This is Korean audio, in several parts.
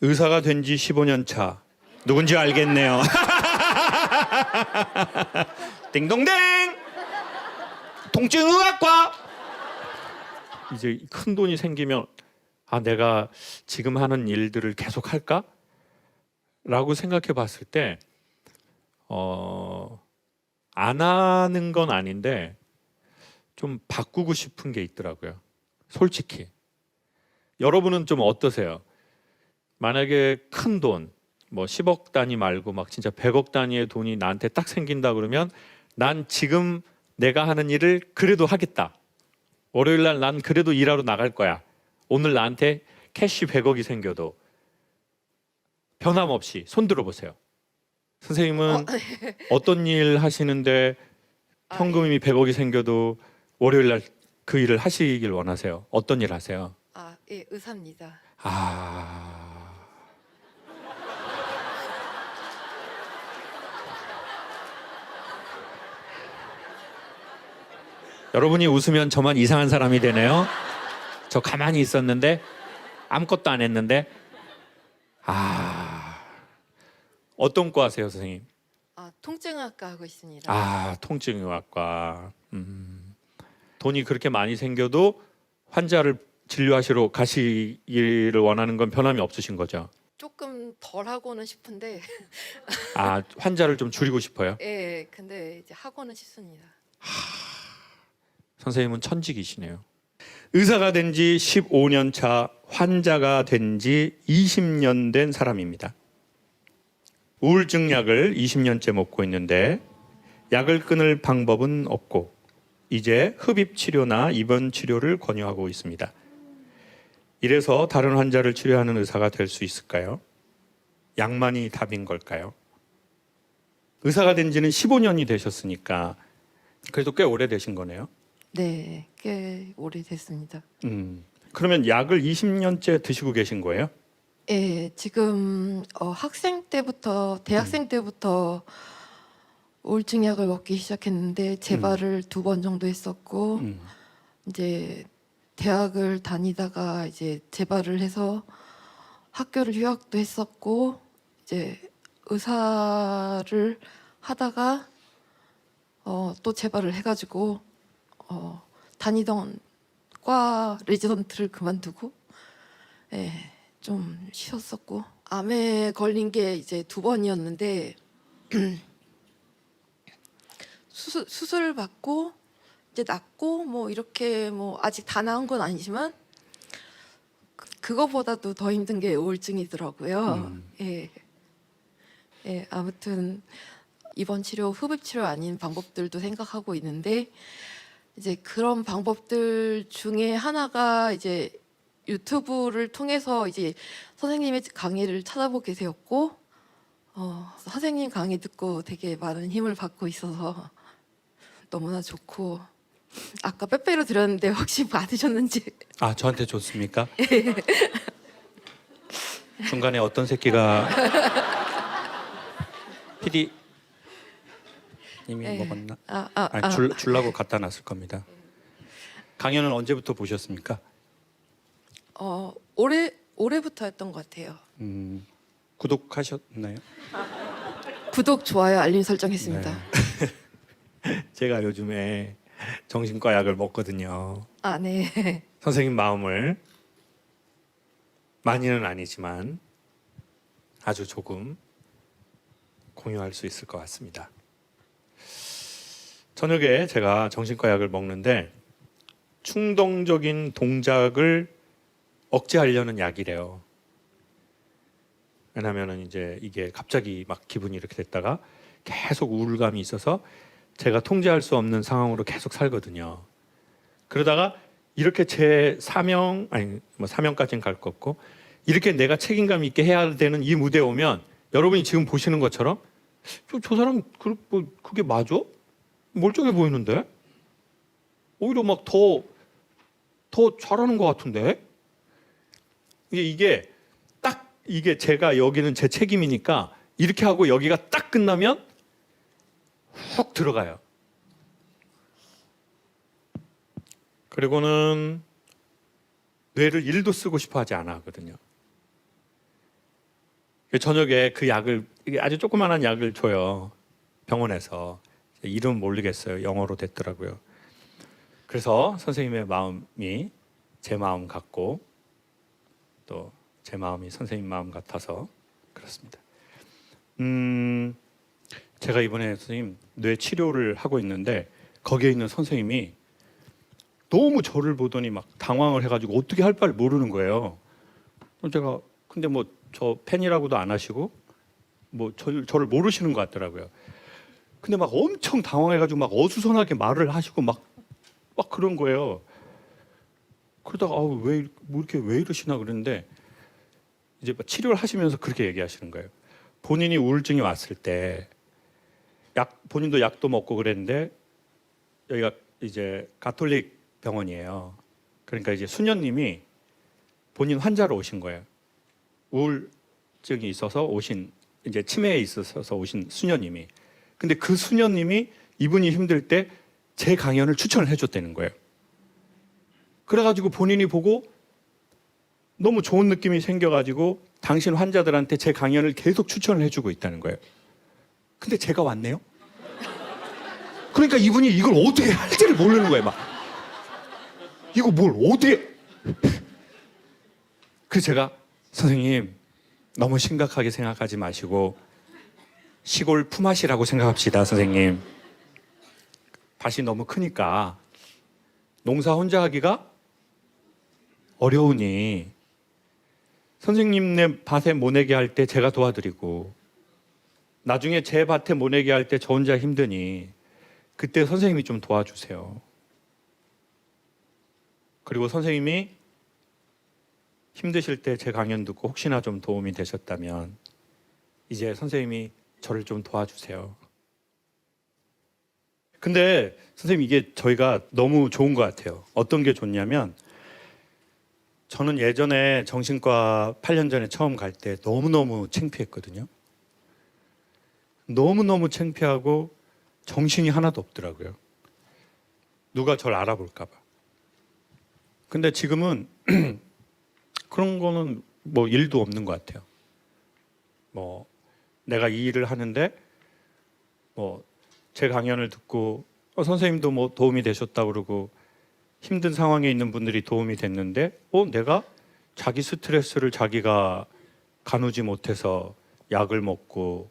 의사가 된 지 15년 차. 누군지 알겠네요. 띵동댕! 통증의학과! 이제 큰 돈이 생기면 내가 지금 하는 일들을 계속 할까? 라고 생각해 봤을 때 안 하는 건 아닌데 좀 바꾸고 싶은 게 있더라고요. 솔직히. 여러분은 좀 어떠세요? 만약에 큰 돈, 뭐 10억 단위 말고 막 진짜 100억 단위의 돈이 나한테 딱 생긴다 그러면 난 지금 내가 하는 일을 그래도 하겠다. 월요일 날 난 그래도 일하러 나갈 거야. 오늘 나한테 캐시 100억이 생겨도 변함없이 손 들어보세요. 선생님은 어떤 일 하시는데 현금이 100억이 생겨도 월요일 날 그 일을 하시길 원하세요? 어떤 일 하세요? 예, 의사입니다. 여러분이 웃으면 저만 이상한 사람이 되네요. 저 가만히 있었는데 아무것도 안 했는데 어떤 과 하세요, 선생님? 통증학과 하고 있습니다. 통증의학과. 돈이 그렇게 많이 생겨도 환자를 진료하시러 가시기를 원하는 건 변함이 없으신 거죠? 조금 덜 하고는 싶은데, 환자를 좀 줄이고 싶어요? 예, 근데 이제 하고는 싶습니다. 선생님은 천직이시네요. 의사가 된 지 15년 차, 환자가 된 지 20년 된 사람입니다. 우울증 약을 20년째 먹고 있는데 약을 끊을 방법은 없고 이제 흡입 치료나 입원 치료를 권유하고 있습니다. 이래서 다른 환자를 치료하는 의사가 될 수 있을까요? 약만이 답인 걸까요? 의사가 된 지는 15년이 되셨으니까 그래도 꽤 오래되신 거네요. 네, 꽤 오래됐습니다. 그러면 약을 20년째 드시고 계신 거예요? 예, 지금 학생 때부터, 대학생 때부터 우울증 약을 먹기 시작했는데 재발을 2번 정도 했었고, 이제 대학을 다니다가 이제 재발을 해서 학교를 휴학도 했었고, 이제 의사를 하다가 또 재발을 해가지고 다니던 과 레지던트를 그만두고 좀 쉬었었고, 암에 걸린 게 이제 2번이었는데 수술 받고 이제 낫고 뭐 이렇게 뭐 아직 다 나은 건 아니지만 그거보다도 더 힘든 게 우울증이더라고요. 아무튼 입원 치료, 흡입 치료 아닌 방법들도 생각하고 있는데, 이제 그런 방법들 중에 하나가 이제 유튜브를 통해서 이제 선생님의 강의를 찾아보게 되었고, 선생님 강의 듣고 되게 많은 힘을 받고 있어서 너무나 좋고, 아까 빼빼로 드렸는데 혹시 받으셨는지. 저한테 줬습니까? 중간에 어떤 새끼가 PD 이미 먹었나? 주려고 갖다 놨을 겁니다. 강연은 언제부터 보셨습니까? 올해부터 했던 것 같아요. 구독하셨나요? 구독, 좋아요, 알림 설정했습니다. 제가 요즘에 정신과 약을 먹거든요. 네. 선생님 마음을 많이는 아니지만 아주 조금 공유할 수 있을 것 같습니다. 저녁에 제가 정신과 약을 먹는데 충동적인 동작을 억제하려는 약이래요. 왜냐하면 이제 이게 갑자기 막 기분이 이렇게 됐다가 계속 우울감이 있어서 제가 통제할 수 없는 상황으로 계속 살거든요. 그러다가 이렇게 제 사명, 사명까지는 갈 거 없고 이렇게 내가 책임감 있게 해야 되는 이 무대에 오면 여러분이 지금 보시는 것처럼 저 사람 그게 맞아? 멀쩡해 보이는데? 오히려 막 더 잘하는 것 같은데? 이게 딱 이게 제가 여기는 제 책임이니까 이렇게 하고 여기가 딱 끝나면 훅 들어가요. 그리고는 뇌를 일도 쓰고 싶어 하지 않아 하거든요. 저녁에 그 약을 이게 아주 조그만한 약을 줘요. 병원에서. 이름 모르겠어요. 영어로 됐더라고요. 그래서 선생님의 마음이 제 마음 같고 또 제 마음이 선생님 마음 같아서 그렇습니다. 제가 이번에 선생님 뇌 치료를 하고 있는데 거기에 있는 선생님이 너무 저를 보더니 막 당황을 해가지고 어떻게 할 바를 모르는 거예요. 그럼 제가 근데 뭐 저 팬이라고도 안 하시고 뭐 저를 모르시는 것 같더라고요. 근데 막 엄청 당황해가지고 막 어수선하게 말을 하시고 막 그런 거예요. 그러다가 왜 이러시나 그랬는데 이제 치료를 하시면서 그렇게 얘기하시는 거예요. 본인이 우울증이 왔을 때 본인도 약도 먹고 그랬는데 여기가 이제 가톨릭 병원이에요. 그러니까 이제 수녀님이 본인 환자로 오신 거예요. 우울증이 있어서 오신 이제 치매에 있어서 오신 수녀님이. 근데 그 수녀님이 이분이 힘들 때 제 강연을 추천을 해줬다는 거예요. 그래가지고 본인이 보고 너무 좋은 느낌이 생겨가지고 당신 환자들한테 제 강연을 계속 추천을 해주고 있다는 거예요. 근데 제가 왔네요. 그러니까 이분이 이걸 어떻게 할지를 모르는 거예요. 막 이거 뭘 어떻게? 그래서 제가 선생님 너무 심각하게 생각하지 마시고 시골 품앗이라고 생각합시다, 선생님. 밭이 너무 크니까 농사 혼자 하기가 어려우니 선생님네 밭에 모내게 할 때 제가 도와드리고 나중에 제 밭에 모내게 할 때 저 혼자 힘드니 그때 선생님이 좀 도와주세요. 그리고 선생님이 힘드실 때 제 강연 듣고 혹시나 좀 도움이 되셨다면 이제 선생님이 저를 좀 도와주세요. 근데 선생님 이게 저희가 너무 좋은 것 같아요. 어떤 게 좋냐면 저는 예전에 정신과 8년 전에 처음 갈 때 너무너무 창피했거든요. 너무너무 창피하고 정신이 하나도 없더라고요. 누가 저를 알아볼까 봐. 근데 지금은 그런 거는 뭐 일도 없는 것 같아요. 뭐 내가 이 일을 하는데 뭐 제 강연을 듣고 선생님도 뭐 도움이 되셨다고 그러고 힘든 상황에 있는 분들이 도움이 됐는데 내가 자기 스트레스를 자기가 가누지 못해서 약을 먹고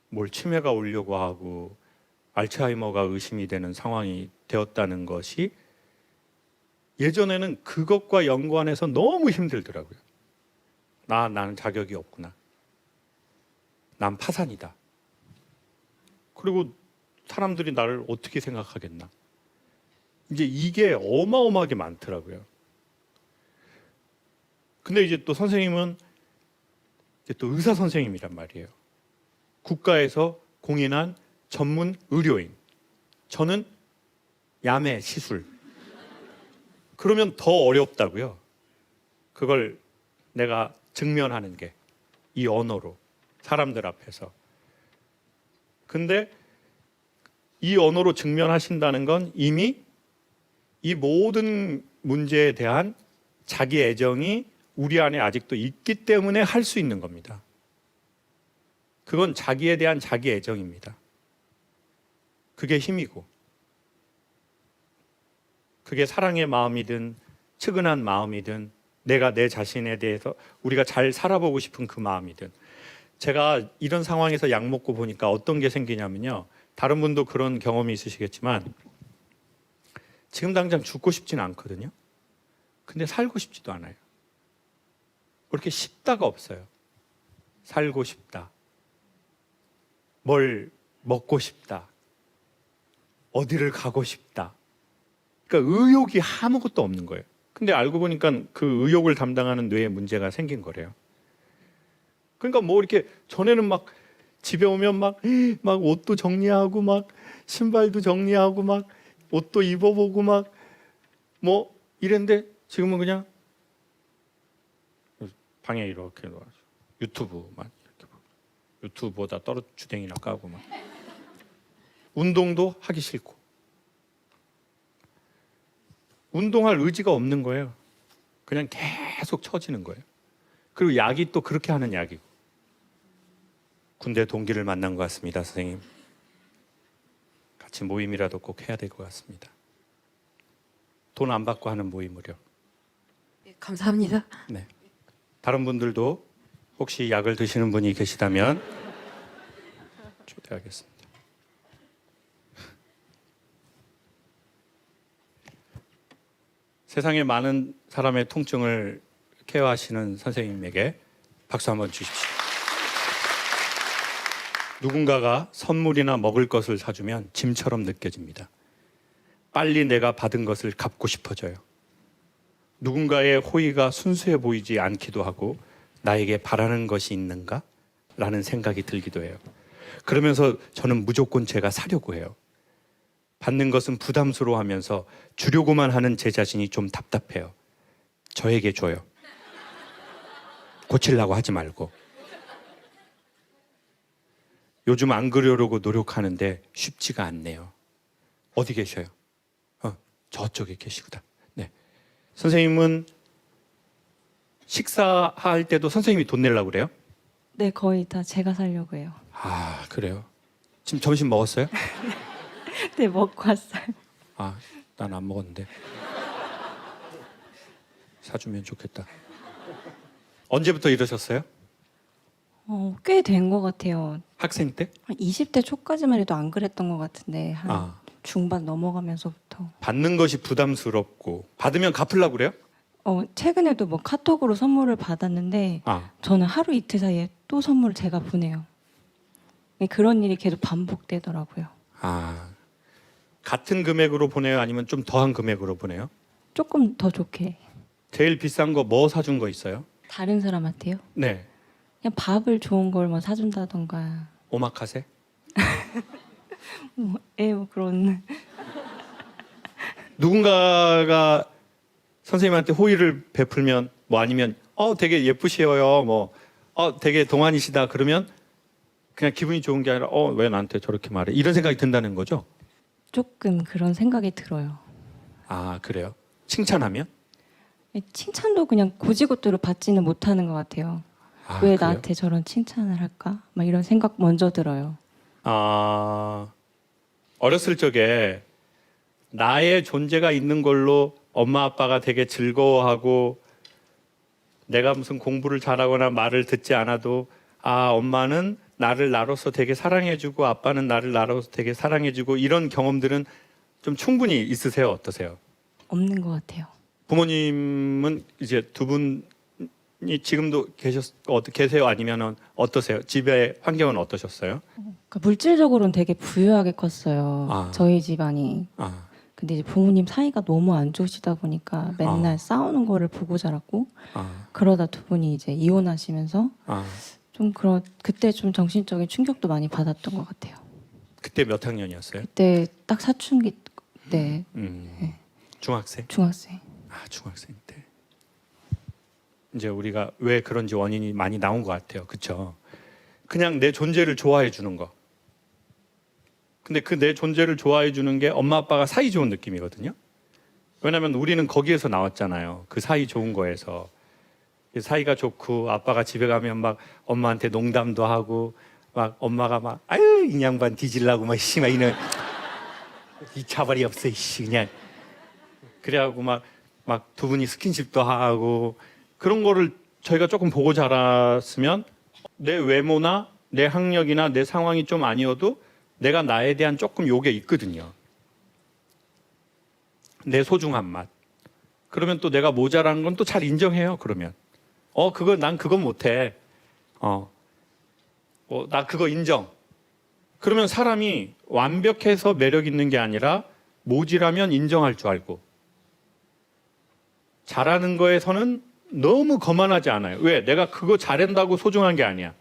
뭘 치매가 오려고 하고 알츠하이머가 의심이 되는 상황이 되었다는 것이 예전에는 그것과 연관해서 너무 힘들더라고요. 나는 자격이 없구나. 난 파산이다. 그리고 사람들이 나를 어떻게 생각하겠나. 이제 이게 어마어마하게 많더라고요. 근데 이제 또 선생님은 이제 또 의사 선생님이란 말이에요. 국가에서 공인한 전문 의료인. 저는 야매 시술. 그러면 더 어렵다고요. 그걸 내가 직면하는 게 이 언어로 사람들 앞에서. 근데 이 언어로 직면하신다는 건 이미 이 모든 문제에 대한 자기 애정이 우리 안에 아직도 있기 때문에 할 수 있는 겁니다. 그건 자기에 대한 자기 애정입니다. 그게 힘이고 그게 사랑의 마음이든 측은한 마음이든 내가 내 자신에 대해서 우리가 잘 살아보고 싶은 그 마음이든 제가 이런 상황에서 약 먹고 보니까 어떤 게 생기냐면요. 다른 분도 그런 경험이 있으시겠지만 지금 당장 죽고 싶지는 않거든요. 근데 살고 싶지도 않아요. 그렇게 싶다가 없어요. 살고 싶다. 뭘 먹고 싶다. 어디를 가고 싶다. 그러니까 의욕이 아무것도 없는 거예요. 근데 알고 보니까 그 의욕을 담당하는 뇌에 문제가 생긴 거래요. 그러니까 뭐 이렇게 전에는 막 집에 오면 막 옷도 정리하고 막 신발도 정리하고 막 옷도 입어보고 막 뭐 이랬는데 지금은 그냥 방에 이렇게 놓아서 유튜브만 이렇게 보고 유튜브보다 떨어주댕이나 까고 막 운동도 하기 싫고 운동할 의지가 없는 거예요. 그냥 계속 처지는 거예요. 그리고 약이 또 그렇게 하는 약이고. 군대 동기를 만난 것 같습니다, 선생님. 같이 모임이라도 꼭 해야 될 것 같습니다. 돈 안 받고 하는 모임으로. 네, 감사합니다. 네. 다른 분들도 혹시 약을 드시는 분이 계시다면 초대하겠습니다. 세상에 많은 사람의 통증을 케어하시는 선생님에게 박수 한번 주십시오. 누군가가 선물이나 먹을 것을 사주면 짐처럼 느껴집니다. 빨리 내가 받은 것을 갚고 싶어져요. 누군가의 호의가 순수해 보이지 않기도 하고 나에게 바라는 것이 있는가? 라는 생각이 들기도 해요. 그러면서 저는 무조건 제가 사려고 해요. 받는 것은 부담스러워하면서 주려고만 하는 제 자신이 좀 답답해요. 저에게 줘요. 고치려고 하지 말고. 요즘 안 그러려고 노력하는데 쉽지가 않네요. 어디 계셔요? 저쪽에 계시구나. 네. 선생님은 식사할 때도 선생님이 돈 내려고 그래요? 네, 거의 다 제가 살려고 해요. 아, 그래요? 지금 점심 먹었어요? 네, 먹고 왔어요. 아, 난 안 먹었는데. 사주면 좋겠다. 언제부터 이러셨어요? 꽤 된 것 같아요. 학생 때? 한 20대 초까지만 해도 안 그랬던 것 같은데 한 아, 중반 넘어가면서부터 받는 것이 부담스럽고 받으면 갚으려고 그래요? 최근에도 뭐 카톡으로 선물을 받았는데 아, 저는 하루 이틀 사이에 또 선물을 제가 보내요. 그런 일이 계속 반복되더라고요. 아, 같은 금액으로 보내요? 아니면 좀 더한 금액으로 보내요? 조금 더 좋게. 제일 비싼 거 뭐 사준 거 있어요? 다른 사람한테요? 네, 그냥 밥을 좋은 걸 뭐 사준다던가 오마카세? 뭐 그런. 누군가가 선생님한테 호의를 베풀면 뭐 아니면 되게 예쁘시어요 뭐 되게 동안이시다 그러면 그냥 기분이 좋은 게 아니라 왜 나한테 저렇게 말해 이런 생각이 든다는 거죠? 조금 그런 생각이 들어요. 아, 그래요? 칭찬하면? 칭찬도 그냥 고지고대로 받지는 못하는 것 같아요. 아, 왜 그래요? 나한테 저런 칭찬을 할까? 막 이런 생각 먼저 들어요. 아, 어렸을 적에 나의 존재가 있는 걸로 엄마 아빠가 되게 즐거워하고 내가 무슨 공부를 잘하거나 말을 듣지 않아도 엄마는 나를 나로서 되게 사랑해주고 아빠는 나를 나로서 되게 사랑해주고 이런 경험들은 좀 충분히 있으세요? 어떠세요? 없는 것 같아요. 부모님은 이제 두 분이 지금도 계세요? 아니면 어떠세요? 집의 환경은 어떠셨어요? 그러니까 물질적으로는 되게 부유하게 컸어요. 아. 저희 집안이. 아, 근데 이제 부모님 사이가 너무 안 좋으시다 보니까 맨날 싸우는 거를 보고 자랐고 그러다 두 분이 이제 이혼하시면서 아. 좀 그때 좀 정신적인 충격도 많이 받았던 것 같아요. 그때 몇 학년이었어요? 그때 딱 사춘기 때 네. 중학생? 중학생. 아, 중학생 때. 이제 우리가 왜 그런지 원인이 많이 나온 것 같아요. 그렇죠? 그냥 내 존재를 좋아해 주는 거. 근데 그 내 존재를 좋아해 주는 게 엄마 아빠가 사이 좋은 느낌이거든요. 왜냐하면 우리는 거기에서 나왔잖아요. 그 사이 좋은 거에서. 사이가 좋고 아빠가 집에 가면 막 엄마한테 농담도 하고 막 엄마가 막 아유 이 양반 뒤질라고 막 씨막 이는 이 차발이 없어 이씨 그냥 그래하고 막 두 분이 스킨십도 하고 그런 거를 저희가 조금 보고 자랐으면 내 외모나 내 학력이나 내 상황이 좀 아니어도 내가 나에 대한 조금 요게 있거든요. 내 소중한 맛. 그러면 또 내가 모자란 건 또 잘 인정해요. 그러면 그거 난 그거 못해. 나 그거 인정. 그러면 사람이 완벽해서 매력 있는 게 아니라 모질하면 인정할 줄 알고 잘하는 거에서는 너무 거만하지 않아요. 왜? 내가 그거 잘한다고 소중한 게 아니야.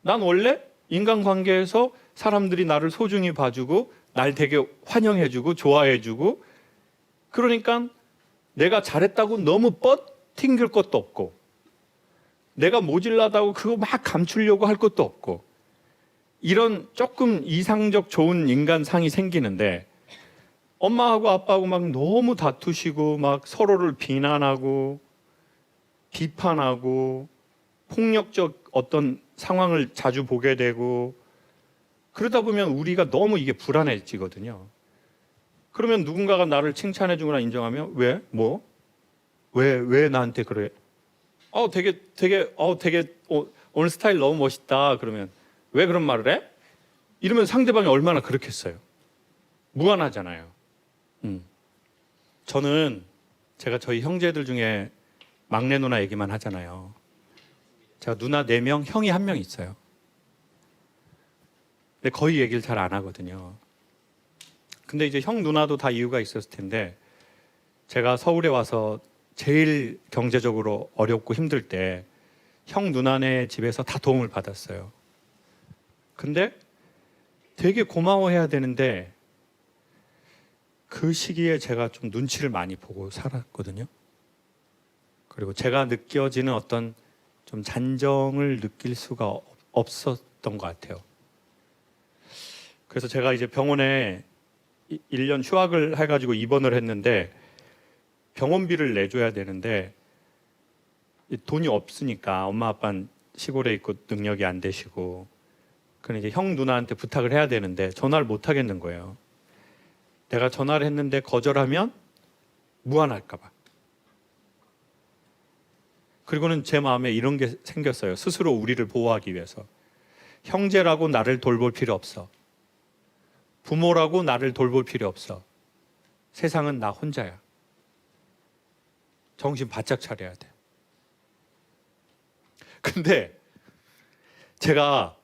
난 원래 인간관계에서 사람들이 나를 소중히 봐주고 날 되게 환영해주고 좋아해주고 그러니까 내가 잘했다고 너무 뻗팅길 것도 없고 내가 모질라다고 그거 막 감추려고 할 것도 없고 이런 조금 이상적 좋은 인간상이 생기는데 엄마하고 아빠하고 막 너무 다투시고 막 서로를 비난하고 비판하고 폭력적 어떤 상황을 자주 보게 되고 그러다 보면 우리가 너무 이게 불안해지거든요. 그러면 누군가가 나를 칭찬해 주거나 인정하면 왜? 뭐? 왜 나한테 그래? 되게 오늘 스타일 너무 멋있다. 그러면 왜 그런 말을 해? 이러면 상대방이 얼마나 그렇겠어요. 무안하잖아요. 저는 제가 저희 형제들 중에 막내 누나 얘기만 하잖아요. 제가 누나 4명, 형이 1명 있어요. 근데 거의 얘기를 잘 안 하거든요. 근데 이제 형 누나도 다 이유가 있었을 텐데 제가 서울에 와서 제일 경제적으로 어렵고 힘들 때 형 누나네 집에서 다 도움을 받았어요. 근데 되게 고마워해야 되는데 그 시기에 제가 좀 눈치를 많이 보고 살았거든요. 그리고 제가 느껴지는 어떤 좀 잔정을 느낄 수가 없었던 것 같아요. 그래서 제가 이제 병원에 1년 휴학을 해가지고 입원을 했는데 병원비를 내줘야 되는데 돈이 없으니까 엄마 아빠는 시골에 있고 능력이 안 되시고 그럼 이제 형 누나한테 부탁을 해야 되는데 전화를 못 하겠는 거예요. 내가 전화를 했는데 거절하면 무안할까 봐. 그리고는 제 마음에 이런 게 생겼어요. 스스로 우리를 보호하기 위해서. 형제라고 나를 돌볼 필요 없어. 부모라고 나를 돌볼 필요 없어. 세상은 나 혼자야. 정신 바짝 차려야 돼. 근데 제가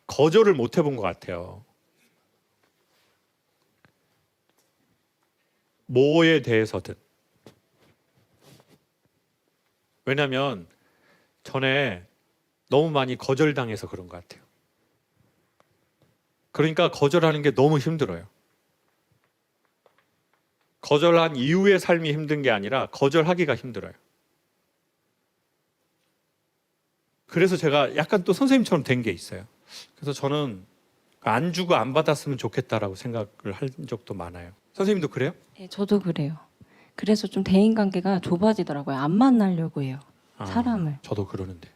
거절을 못 해본 것 같아요. 뭐에 대해서든. 왜냐하면 전에 너무 많이 거절당해서 그런 것 같아요. 그러니까 거절하는 게 너무 힘들어요. 거절한 이후의 삶이 힘든 게 아니라 거절하기가 힘들어요. 그래서 제가 약간 또 선생님처럼 된 게 있어요. 그래서 저는 안 주고 안 받았으면 좋겠다라고 생각을 한 적도 많아요. 선생님도 그래요? 네, 저도 그래요. 그래서 좀 대인관계가 좁아지더라고요. 안 만나려고 해요. 사람을. 저도 그러는데.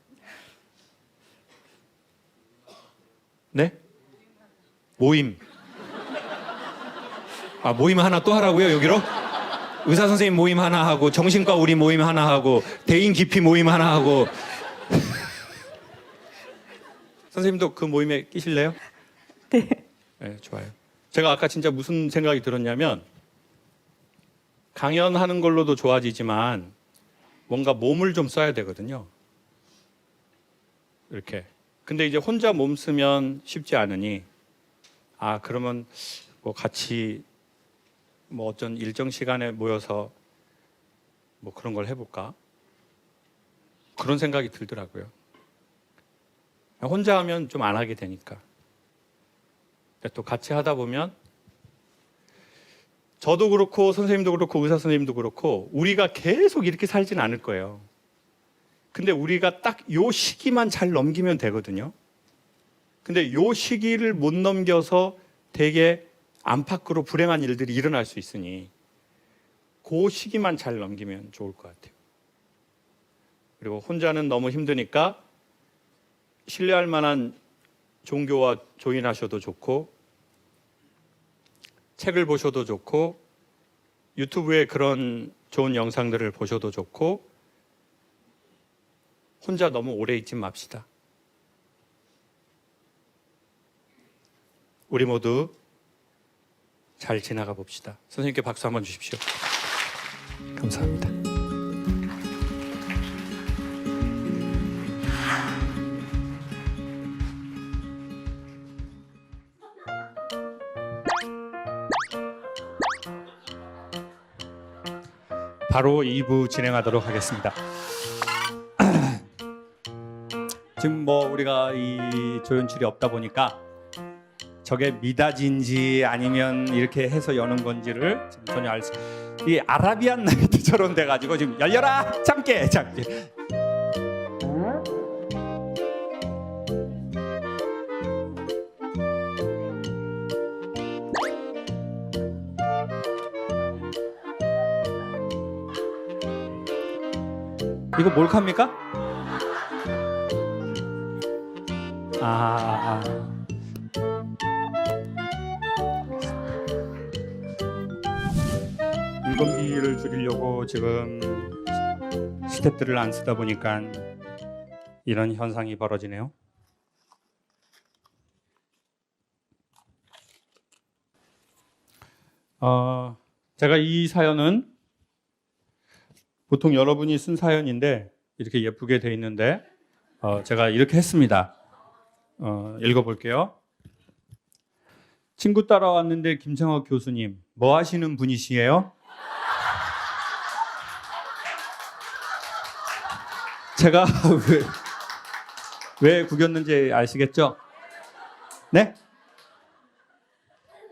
네? 모임. 모임 하나 또 하라고요, 여기로? 의사 선생님 모임 하나 하고 정신과 우리 모임 하나 하고 대인 깊이 모임 하나 하고 선생님도 그 모임에 끼실래요? 네. 네, 좋아요. 제가 아까 진짜 무슨 생각이 들었냐면 강연하는 걸로도 좋아지지만 뭔가 몸을 좀 써야 되거든요. 이렇게. 근데 이제 혼자 몸 쓰면 쉽지 않으니 그러면 뭐 같이 뭐 어떤 일정 시간에 모여서 뭐 그런 걸 해볼까? 그런 생각이 들더라고요. 혼자 하면 좀 안 하게 되니까. 또 같이 하다 보면 저도 그렇고 선생님도 그렇고 의사 선생님도 그렇고 우리가 계속 이렇게 살진 않을 거예요. 근데 우리가 딱 요 시기만 잘 넘기면 되거든요. 근데 요 시기를 못 넘겨서 되게 안팎으로 불행한 일들이 일어날 수 있으니 그 시기만 잘 넘기면 좋을 것 같아요. 그리고 혼자는 너무 힘드니까 신뢰할 만한 종교와 조인하셔도 좋고 책을 보셔도 좋고 유튜브에 그런 좋은 영상들을 보셔도 좋고 혼자 너무 오래 있지 맙시다. 우리 모두 잘 지나가 봅시다. 선생님께 박수 한번 주십시오. 감사합니다. 바로 2부 진행하도록 하겠습니다. 지금 뭐 우리가 이 조연출이 없다 보니까 저게 미닫인지 아니면 이렇게 해서 여는 건지를 지금 전혀 알 수. 이 아라비안 나이트처럼 돼가지고 지금 열려라 참깨. 이거 몰카입니까? 아. 인건비를 줄이려고 지금 스태프들을 안 쓰다 보니까 이런 현상이 벌어지네요. 제가 이 사연은 보통 여러분이 쓴 사연인데 이렇게 예쁘게 돼 있는데 제가 이렇게 했습니다. 읽어볼게요. 친구 따라왔는데 김창욱 교수님 뭐 하시는 분이시에요? 제가 왜 구겼는지 아시겠죠? 네?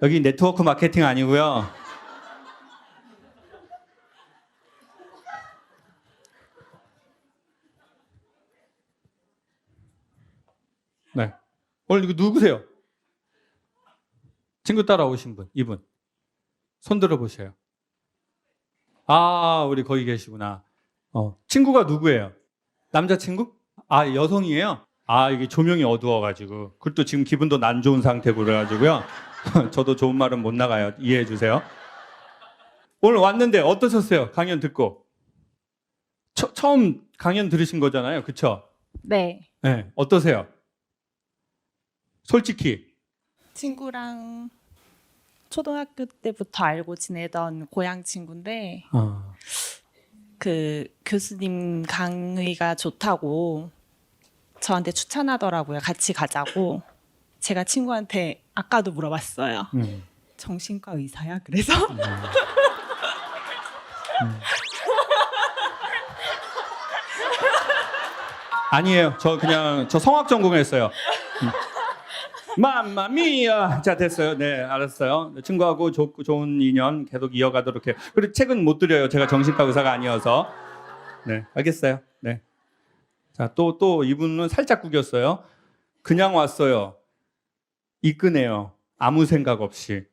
여기 네트워크 마케팅 아니고요. 네. 오늘 이거 누구세요? 친구 따라오신 분, 이분. 손 들어보세요. 아, 우리 거기 계시구나. 친구가 누구예요? 남자친구? 아, 여성이에요? 아, 이게 조명이 어두워가지고. 그것도 지금 기분도 난 좋은 상태고 그래가지고요. 저도 좋은 말은 못 나가요. 이해해 주세요. 오늘 왔는데 어떠셨어요? 강연 듣고. 처음 강연 들으신 거잖아요. 그쵸? 네. 네. 어떠세요? 솔직히. 친구랑 초등학교 때부터 알고 지내던 고향 친구인데 그 교수님 강의가 좋다고 저한테 추천하더라고요. 같이 가자고. 제가 친구한테 아까도 물어봤어요. 정신과 의사야? 그래서 아니에요. 저 성악 전공했어요. 맘마미야. 자, 됐어요. 네, 알았어요. 친구하고 좋은 인연 계속 이어가도록 해요. 그리고 책은 못 드려요. 제가 정신과 의사가 아니어서. 네, 알겠어요. 네. 자, 또 이분은 살짝 구겼어요. 그냥 왔어요. 이끄네요. 아무 생각 없이.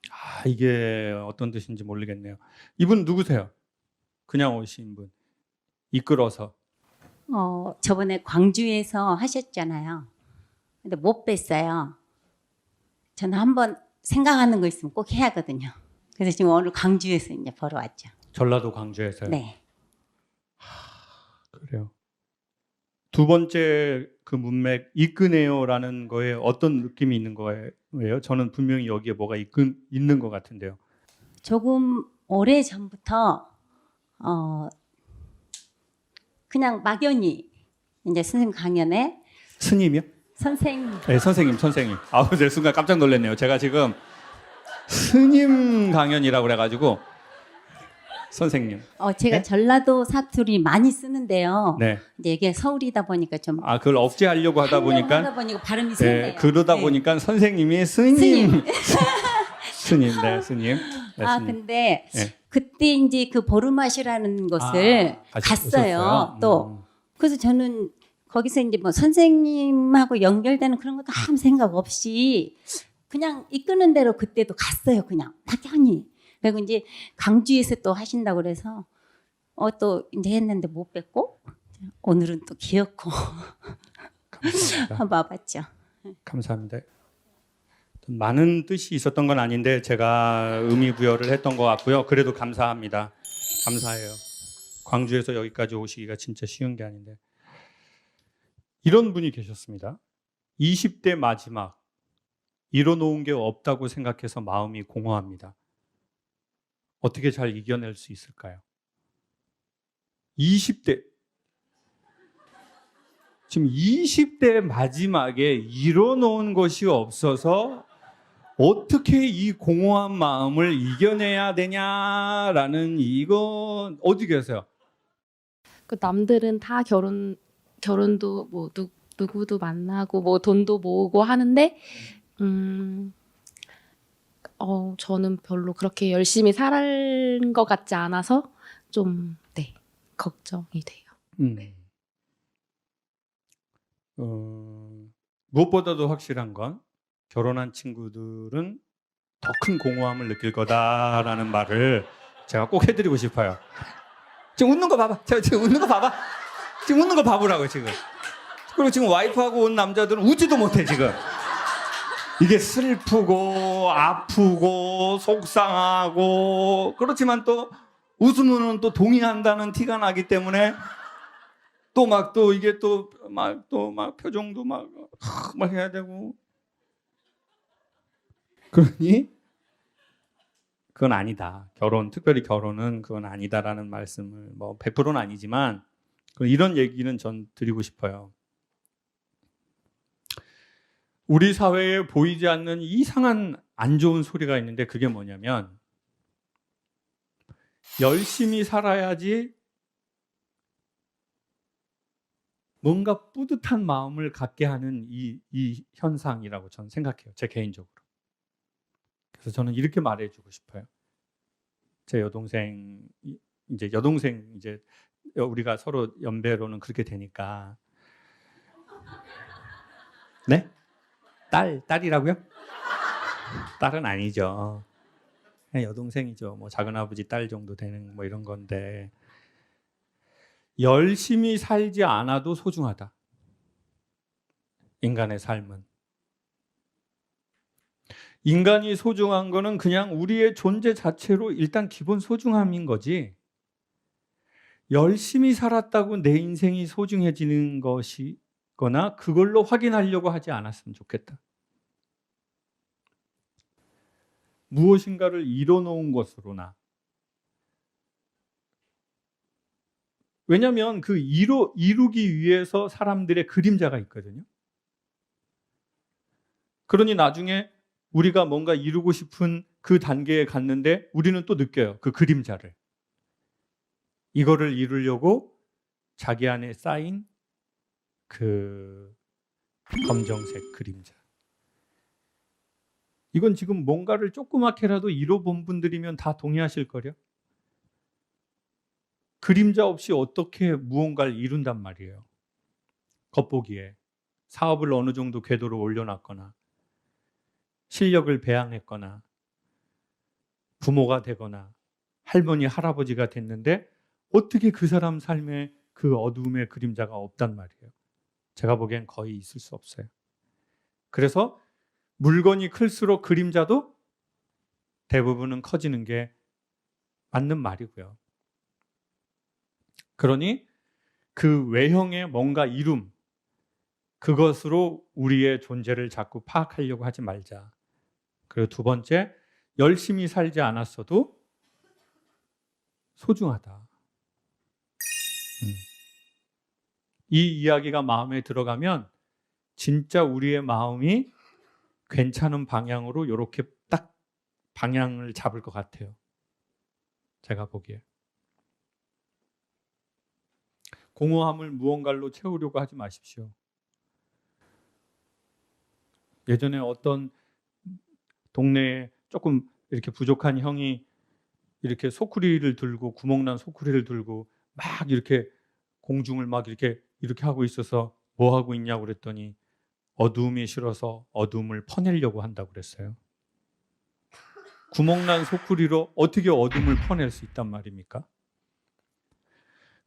아, 이게 어떤 뜻인지 모르겠네요. 이분 누구세요? 그냥 오신 분. 이끌어서. 저번에 광주에서 하셨잖아요. 근데 못 뵀어요. 저는 한번 생각하는 거 있으면 꼭 해야 하거든요. 그래서 지금 오늘 광주에서 이제 보러 왔죠. 전라도 광주에서요? 네. 그래요. 두 번째 그 문맥 이끄네요라는 거에 어떤 느낌이 있는 거예요? 저는 분명히 여기에 뭐가 있는 것 같은데요. 조금 오래 전부터 그냥 막연히 이제 선생님 강연에 스님이요? 선생님 네, 선생님. 아우, 제 순간 깜짝 놀랐네요. 제가 지금 스님 강연이라고 그래가지고 선생님. 제가 네? 전라도 사투리 많이 쓰는데요. 네. 이제 이게 서울이다 보니까 좀 그걸 억제하려고 하다 보니까 하다 보니까 발음이 새네요. 네, 그러다 네. 보니까 선생님이 스님. 스님. 네, 스님. 근데 네. 그때 이제 그 보르마시라는 곳을 갔어요. 오셨어요? 또 그래서 저는 거기서 이제 뭐 선생님하고 연결되는 그런 것도 아무 생각 없이 그냥 이끄는 대로 그때도 갔어요. 그냥 막연히. 그리고 이제 광주에서 또 하신다고 그래서 또 이제 했는데 못 뵙고 오늘은 또 귀엽고 감사합니다. 한번 와봤죠. 감사합니다. 많은 뜻이 있었던 건 아닌데 제가 의미 부여를 했던 것 같고요. 그래도 감사합니다. 감사해요. 광주에서 여기까지 오시기가 진짜 쉬운 게 아닌데. 이런 분이 계셨습니다. 20대 마지막, 이뤄놓은 게 없다고 생각해서 마음이 공허합니다. 어떻게 잘 이겨낼 수 있을까요? 20대, 지금 20대 마지막에 이뤄놓은 것이 없어서 어떻게 이 공허한 마음을 이겨내야 되냐라는 이건 어디 계세요? 그 남들은 다 결혼도 뭐 누구도 만나고 뭐 돈도 모으고 하는데 저는 별로 그렇게 열심히 살 것 같지 않아서 좀 걱정이 돼요. 무엇보다도 확실한 건 결혼한 친구들은 더 큰 공허함을 느낄 거다라는 말을 제가 꼭 해드리고 싶어요. 지금 웃는 거 봐봐. 지금 웃는 거 봐봐. 지금 웃는 거 봐보라고 지금. 그리고 지금 와이프하고 온 남자들은 웃지도 못해 지금. 이게 슬프고 아프고 속상하고 그렇지만 또 웃으면 또 동의한다는 티가 나기 때문에 또 막 또 이게 또 막 표정도 막 해야 되고 그러니 그건 아니다. 특별히 결혼은 그건 아니다라는 말씀을 뭐 100%는 아니지만 이런 얘기는 전 드리고 싶어요. 우리 사회에 보이지 않는 이상한 안 좋은 소리가 있는데 그게 뭐냐면 열심히 살아야지 뭔가 뿌듯한 마음을 갖게 하는 이 현상이라고 저는 생각해요. 제 개인적으로. 그래서 저는 이렇게 말해주고 싶어요. 제 여동생 이제 우리가 서로 연배로는 그렇게 되니까 네? 딸이라고요? 딸은 아니죠. 여동생이죠. 뭐 작은아버지 딸 정도 되는 뭐 이런 건데 열심히 살지 않아도 소중하다. 인간의 삶은. 인간이 소중한 거는 그냥 우리의 존재 자체로 일단 기본 소중함인 거지. 열심히 살았다고 내 인생이 소중해지는 것이거나 그걸로 확인하려고 하지 않았으면 좋겠다. 무엇인가를 이뤄놓은 것으로나. 왜냐하면 그 이루기 위해서 사람들의 그림자가 있거든요. 그러니 나중에 우리가 뭔가 이루고 싶은 그 단계에 갔는데 우리는 또 느껴요. 그 그림자를. 이거를 이루려고 자기 안에 쌓인 그 검정색 그림자. 이건 지금 뭔가를 조그맣게라도 이뤄본 분들이면 다 동의하실 거려. 그림자 없이 어떻게 무언가를 이룬단 말이에요. 겉보기에. 사업을 어느 정도 궤도로 올려놨거나 실력을 배양했거나 부모가 되거나 할머니, 할아버지가 됐는데 어떻게 그 사람 삶에 그 어두움의 그림자가 없단 말이에요. 제가 보기엔 거의 있을 수 없어요. 그래서 물건이 클수록 그림자도 대부분은 커지는 게 맞는 말이고요. 그러니 그 외형의 뭔가 이룸, 그것으로 우리의 존재를 자꾸 파악하려고 하지 말자. 그리고 두 번째, 열심히 살지 않았어도 소중하다. 이 이야기가 마음에 들어가면 진짜 우리의 마음이 괜찮은 방향으로 이렇게 딱 방향을 잡을 것 같아요. 제가 보기에. 공허함을 무언가로 채우려고 하지 마십시오. 예전에 어떤 동네에 조금 이렇게 부족한 형이 이렇게 소쿠리를 들고 구멍난 소쿠리를 들고 막 이렇게 공중을 막 이렇게 하고 있어서 뭐 하고 있냐고 그랬더니 어두움이 싫어서 어두움을 퍼내려고 한다고 그랬어요. 구멍난 소쿠리로 어떻게 어둠을 퍼낼 수 있단 말입니까?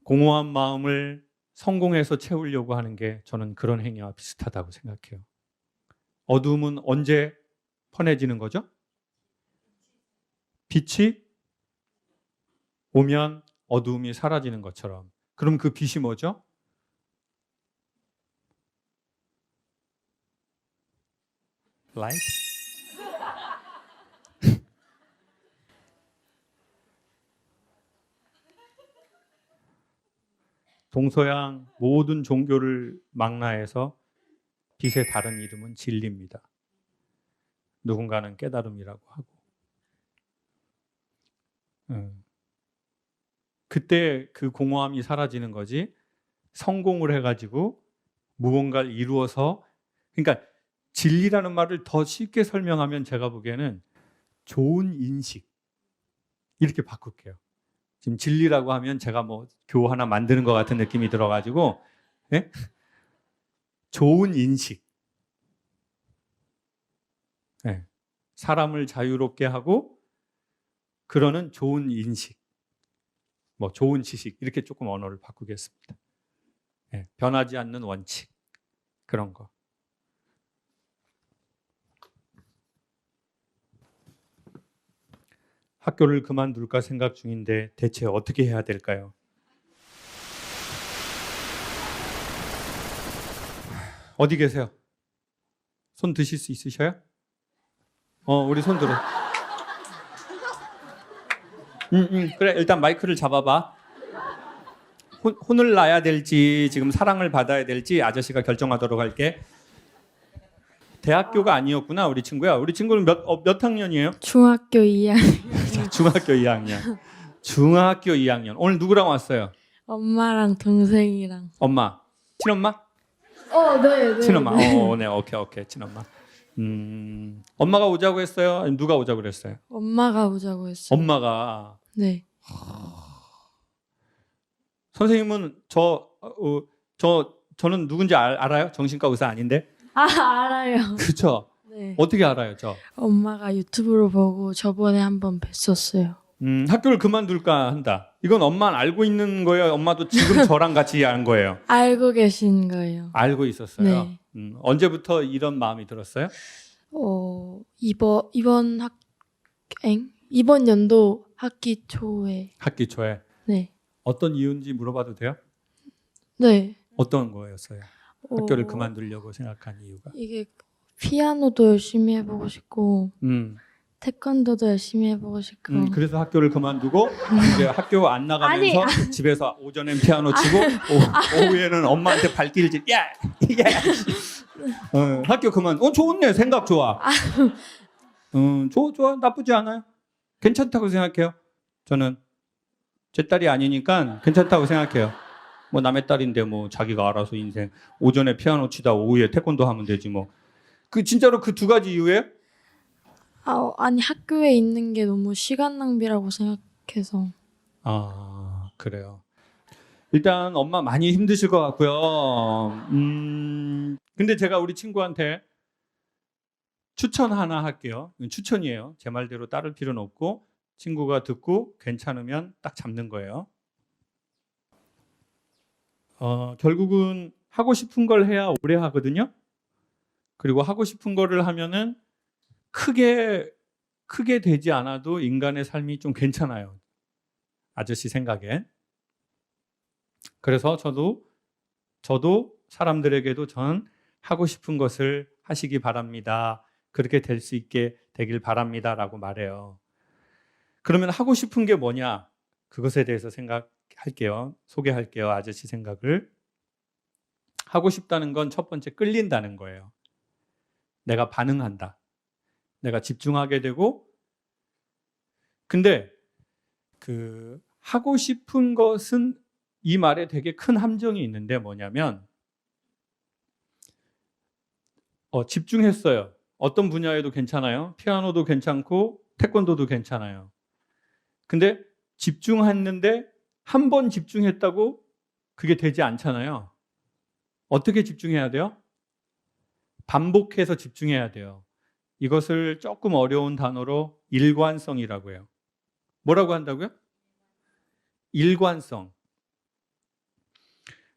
공허한 마음을 성공해서 채우려고 하는 게 저는 그런 행위와 비슷하다고 생각해요. 어두움은 언제 퍼내지는 거죠? 빛이 오면 어두움이 사라지는 것처럼. 그럼 그 빛이 뭐죠? Light? 동서양 모든 종교를 망라해서 빛의 다른 이름은 진리입니다. 누군가는 깨달음이라고 하고. 그때 그 공허함이 사라지는 거지. 성공을 해가지고 무언가를 이루어서, 그러니까 진리라는 말을 더 쉽게 설명하면 제가 보기에는 좋은 인식 이렇게 바꿀게요. 지금 진리라고 하면 제가 뭐 교 하나 만드는 것 같은 느낌이 들어가지고, 예? 좋은 인식. 예. 사람을 자유롭게 하고 그러는 좋은 인식, 뭐 좋은 지식 이렇게 조금 언어를 바꾸겠습니다. 예. 변하지 않는 원칙. 그런 거. 학교를 그만둘까 생각 중인데 대체 어떻게 해야 될까요? 어디 계세요? 손 드실 수 있으셔요? 우리 손 들어. 그래, 일단 마이크를 잡아봐. 혼을 놔야 될지 지금 사랑을 받아야 될지 아저씨가 결정하도록 할게. 대학교가 아니었구나, 우리 친구야. 우리 친구는 몇 학년이에요? 중학교 2학년. 자, 중학교 2학년. 중학교 2학년. 오늘 누구랑 왔어요? 엄마랑 동생이랑. 엄마. 친엄마? 네. 친엄마. 네, 오케이. 친엄마. 엄마가 오자고 했어요? 아니면 누가 오자고 그랬어요? 엄마가 오자고 했어요. 엄마가. 네. 선생님은 저는 누군지 알아요? 정신과 의사 아닌데? 알아요. 그렇죠. 네. 어떻게 알아요, 저? 엄마가 유튜브로 보고 저번에 한번 뵀었어요. 학교를 그만둘까 한다. 이건 엄마는 알고 있는 거예요? 엄마도 지금 저랑 같이 한 거예요? 알고 계신 거예요. 알고 있었어요. 네. 언제부터 이런 마음이 들었어요? 이번 연도 학기 초에. 학기 초에. 네. 어떤 이유인지 물어봐도 돼요? 네. 어떤 거였어요? 학교를 그만두려고 생각한 이유가? 이게 피아노도 열심히 해보고 싶고 태권도도 열심히 해보고 싶고. 그래서 학교를 그만두고 이제 학교 안 나가면서 집에서 오전엔 피아노 치고 오후에는 엄마한테 발길질 야. 학교 그만. 좋네. 생각 좋아. 좋아. 나쁘지 않아요. 괜찮다고 생각해요. 저는 제 딸이 아니니까 괜찮다고 생각해요. 뭐 남의 딸인데 뭐 자기가 알아서 인생 오전에 피아노 치다 오후에 태권도 하면 되지 뭐. 진짜로 그 두 가지 이유예요? 아니 학교에 있는 게 너무 시간 낭비라고 생각해서. 그래요. 일단 엄마 많이 힘드실 것 같고요. 근데 제가 우리 친구한테 추천 하나 할게요. 추천이에요. 제 말대로 따를 필요는 없고 친구가 듣고 괜찮으면 딱 잡는 거예요. 결국은 하고 싶은 걸 해야 오래 하거든요. 그리고 하고 싶은 거를 하면은 크게 되지 않아도 인간의 삶이 좀 괜찮아요. 아저씨 생각엔. 그래서 저도 사람들에게도 전 하고 싶은 것을 하시기 바랍니다. 그렇게 될 수 있게 되길 바랍니다라고 말해요. 그러면 하고 싶은 게 뭐냐? 그것에 대해서 생각할게요. 소개할게요. 아저씨 생각을. 하고 싶다는 건 첫 번째 끌린다는 거예요. 내가 반응한다. 내가 집중하게 되고. 근데 하고 싶은 것은 이 말에 되게 큰 함정이 있는데 뭐냐면 집중했어요. 어떤 분야에도 괜찮아요. 피아노도 괜찮고 태권도도 괜찮아요. 근데 집중했는데 한 번 집중했다고 그게 되지 않잖아요. 어떻게 집중해야 돼요? 반복해서 집중해야 돼요. 이것을 조금 어려운 단어로 일관성이라고 해요. 뭐라고 한다고요? 일관성.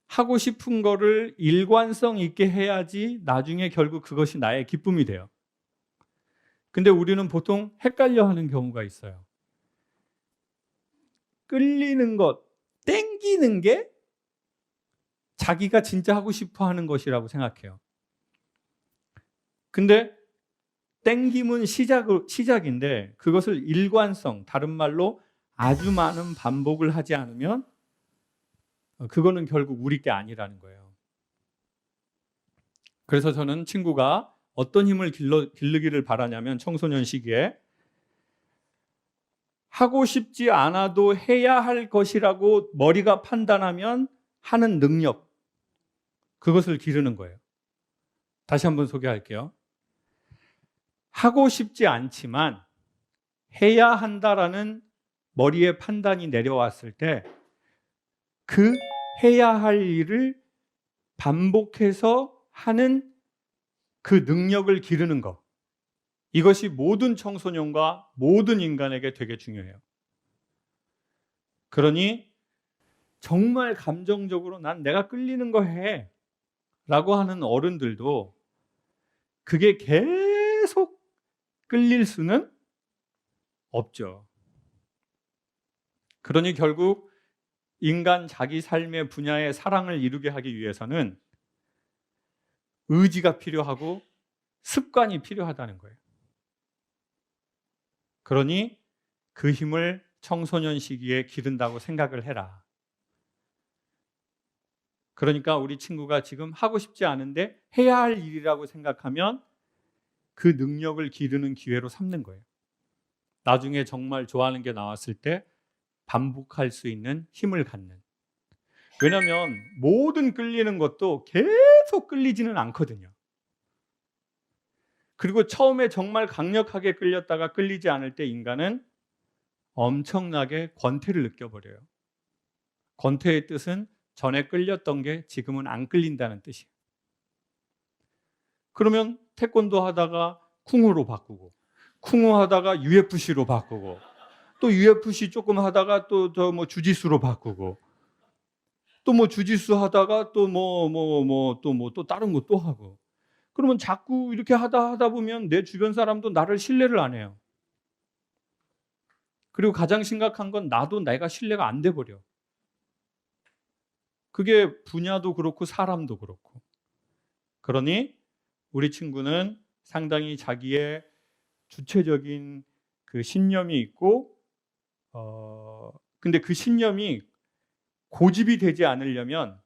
하고 싶은 거를 일관성 있게 해야지 나중에 결국 그것이 나의 기쁨이 돼요. 근데 우리는 보통 헷갈려 하는 경우가 있어요. 끌리는 것, 땡기는 게 자기가 진짜 하고 싶어 하는 것이라고 생각해요. 근데 땡김은 시작인데 그것을 일관성, 다른 말로 아주 많은 반복을 하지 않으면 그거는 결국 우리 게 아니라는 거예요. 그래서 저는 친구가 어떤 힘을 기르기를 바라냐면 청소년 시기에 하고 싶지 않아도 해야 할 것이라고 머리가 판단하면 하는 능력, 그것을 기르는 거예요. 다시 한번 소개할게요. 하고 싶지 않지만 해야 한다라는 머리의 판단이 내려왔을 때 그 해야 할 일을 반복해서 하는 그 능력을 기르는 것. 이것이 모든 청소년과 모든 인간에게 되게 중요해요. 그러니 정말 감정적으로 난 내가 끌리는 거 해 라고 하는 어른들도 그게 계속 끌릴 수는 없죠. 그러니 결국 인간 자기 삶의 분야의 사랑을 이루게 하기 위해서는 의지가 필요하고 습관이 필요하다는 거예요. 그러니 그 힘을 청소년 시기에 기른다고 생각을 해라. 그러니까 우리 친구가 지금 하고 싶지 않은데 해야 할 일이라고 생각하면 그 능력을 기르는 기회로 삼는 거예요. 나중에 정말 좋아하는 게 나왔을 때 반복할 수 있는 힘을 갖는. 왜냐하면 모든 끌리는 것도 계속 끌리지는 않거든요. 그리고 처음에 정말 강력하게 끌렸다가 끌리지 않을 때 인간은 엄청나게 권태를 느껴버려요. 권태의 뜻은 전에 끌렸던 게 지금은 안 끌린다는 뜻이에요. 그러면 태권도 하다가 쿵우로 바꾸고, 쿵우 하다가 UFC로 바꾸고, 또 UFC 조금 하다가 또 주짓수로 바꾸고, 또 주짓수 하다가 또 다른 거 또 하고. 그러면 자꾸 이렇게 하다 보면 내 주변 사람도 나를 신뢰를 안 해요. 그리고 가장 심각한 건 나도 내가 신뢰가 안 돼 버려. 그게 분야도 그렇고 사람도 그렇고. 그러니 우리 친구는 상당히 자기의 주체적인 그 신념이 있고, 근데 그 신념이 고집이 되지 않으려면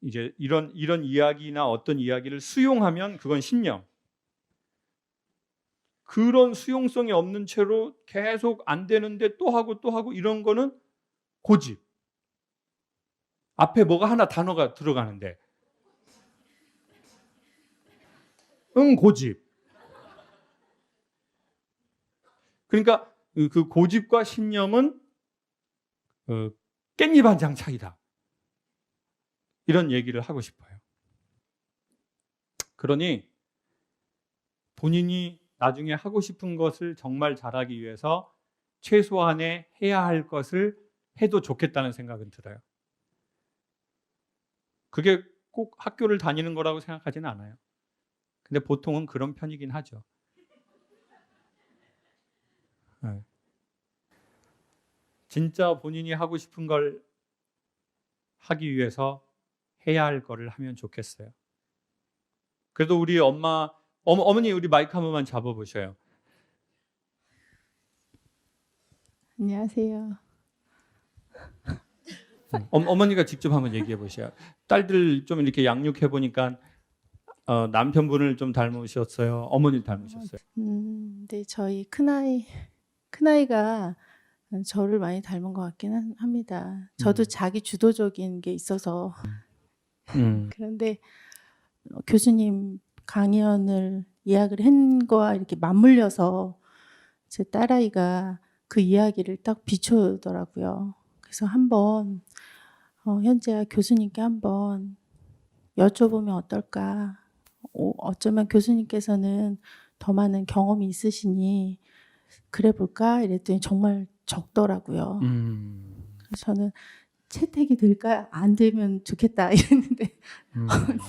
이제 이런 이야기나 어떤 이야기를 수용하면 그건 신념. 그런 수용성이 없는 채로 계속 안 되는데 또 하고 이런 거는 고집. 앞에 뭐가 하나 단어가 들어가는데 고집. 그러니까 그 고집과 신념은 깻잎 한 장 차이다. 이런 얘기를 하고 싶어요. 그러니 본인이 나중에 하고 싶은 것을 정말 잘하기 위해서 최소한의 해야 할 것을 해도 좋겠다는 생각은 들어요. 그게 꼭 학교를 다니는 거라고 생각하지는 않아요. 근데 보통은 그런 편이긴 하죠. 네. 진짜 본인이 하고 싶은 걸 하기 위해서 해야 할 거를 하면 좋겠어요. 그래도 우리 어머니 우리 마이크 한 번만 잡아보셔요. 안녕하세요. 어머니가 직접 한번 얘기해 보세요. 딸들 좀 이렇게 양육해 보니까 남편분을 좀 닮으셨어요? 어머니를 닮으셨어요? 네, 저희 큰아이가 저를 많이 닮은 것 같기는 합니다. 저도 자기 주도적인 게 있어서 그런데 교수님 강연을 예약을 한 거와 이렇게 맞물려서 제 딸아이가 그 이야기를 딱 비춰더라고요. 그래서 한번 현재야 교수님께 한번 여쭤보면 어떨까? 어쩌면 교수님께서는 더 많은 경험이 있으시니 그래 볼까? 이랬더니 정말 적더라고요. 그래서 저는 채택이 될까? 안 되면 좋겠다 이랬는데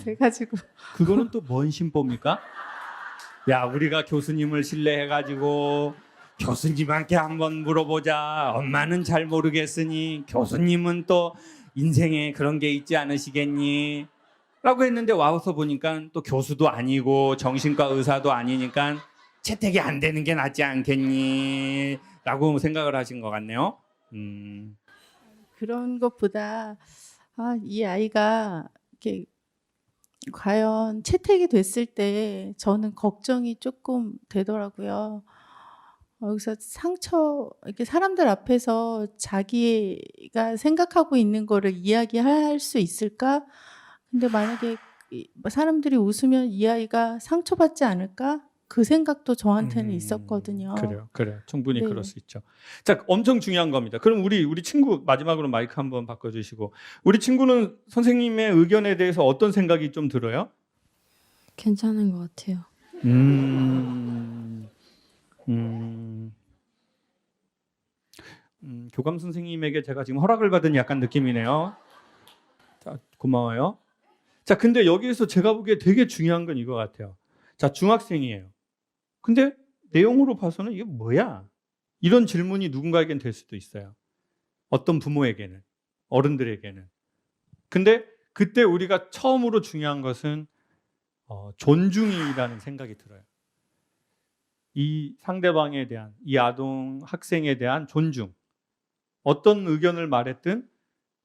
그래가지고 그거는 또 뭔 신보입니까? 야, 우리가 교수님을 신뢰해가지고 교수님한테 한번 물어보자. 엄마는 잘 모르겠으니 교수님은 또 인생에 그런 게 있지 않으시겠니? 라고 했는데 와서 보니까 또 교수도 아니고 정신과 의사도 아니니까 채택이 안 되는 게 낫지 않겠니? 라고 생각을 하신 것 같네요. 그런 것보다 이 아이가 이렇게 과연 채택이 됐을 때 저는 걱정이 조금 되더라고요. 여기서 이렇게 사람들 앞에서 자기가 생각하고 있는 거를 이야기할 수 있을까? 근데 만약에 사람들이 웃으면 이 아이가 상처받지 않을까? 그 생각도 저한테는 있었거든요. 그래요. 충분히 네. 그럴 수 있죠. 자, 엄청 중요한 겁니다. 그럼 우리 친구 마지막으로 마이크 한번 바꿔주시고, 우리 친구는 선생님의 의견에 대해서 어떤 생각이 좀 들어요? 괜찮은 것 같아요. 교감 선생님에게 제가 지금 허락을 받은 약간 느낌이네요. 자, 고마워요. 자, 근데 여기에서 제가 보기에 되게 중요한 건 이거 같아요. 자, 중학생이에요. 근데 내용으로 봐서는 이게 뭐야? 이런 질문이 누군가에겐 될 수도 있어요. 어떤 부모에게는, 어른들에게는. 근데 그때 우리가 처음으로 중요한 것은 존중이라는 생각이 들어요. 이 상대방에 대한, 이 아동 학생에 대한 존중. 어떤 의견을 말했든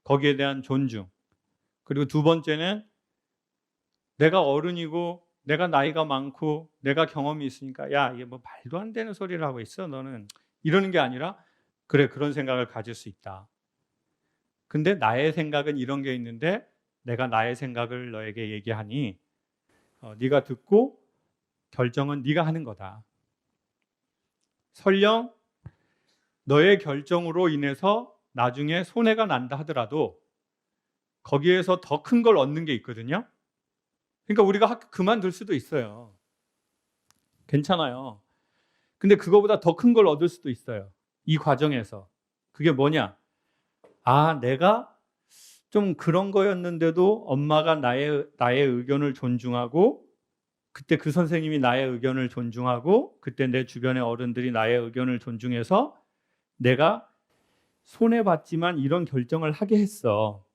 거기에 대한 존중. 그리고 두 번째는 내가 어른이고 내가 나이가 많고 내가 경험이 있으니까 야, 이게 뭐 말도 안 되는 소리를 하고 있어 너는. 이러는 게 아니라 그래, 그런 생각을 가질 수 있다. 근데 나의 생각은 이런 게 있는데 내가 나의 생각을 너에게 얘기하니 네가 듣고 결정은 네가 하는 거다. 설령 너의 결정으로 인해서 나중에 손해가 난다 하더라도 거기에서 더 큰 걸 얻는 게 있거든요. 그러니까 우리가 학교 그만둘 수도 있어요. 괜찮아요. 근데 그거보다 더 큰 걸 얻을 수도 있어요. 이 과정에서. 그게 뭐냐? 아, 내가 좀 그런 거였는데도 엄마가 나의 의견을 존중하고 그때 그 선생님이 나의 의견을 존중하고 그때 내 주변의 어른들이 나의 의견을 존중해서 내가 손해봤지만 이런 결정을 하게 했어.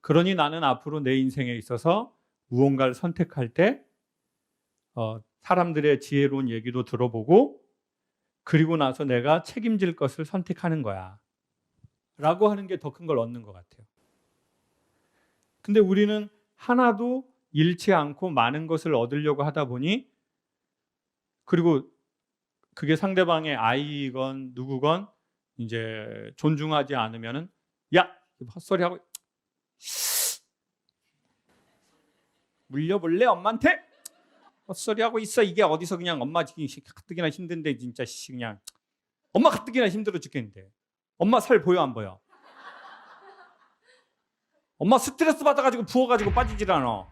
그러니 나는 앞으로 내 인생에 있어서 무언가를 선택할 때 사람들의 지혜로운 얘기도 들어보고 그리고 나서 내가 책임질 것을 선택하는 거야 라고 하는 게 더 큰 걸 얻는 것 같아요. 근데 우리는 하나도 잃지 않고 많은 것을 얻으려고 하다 보니 그리고 그게 상대방의 아이건 누구건 이제 존중하지 않으면은 야, 헛소리하고 물려볼래 엄마한테? 헛소리하고 있어. 이게 어디서 그냥 엄마 가뜩이나 힘든데 진짜 그냥 엄마 가뜩이나 힘들어 죽겠는데 엄마 살 보여 안 보여? 엄마 스트레스 받아가지고 부어가지고 빠지질 않아.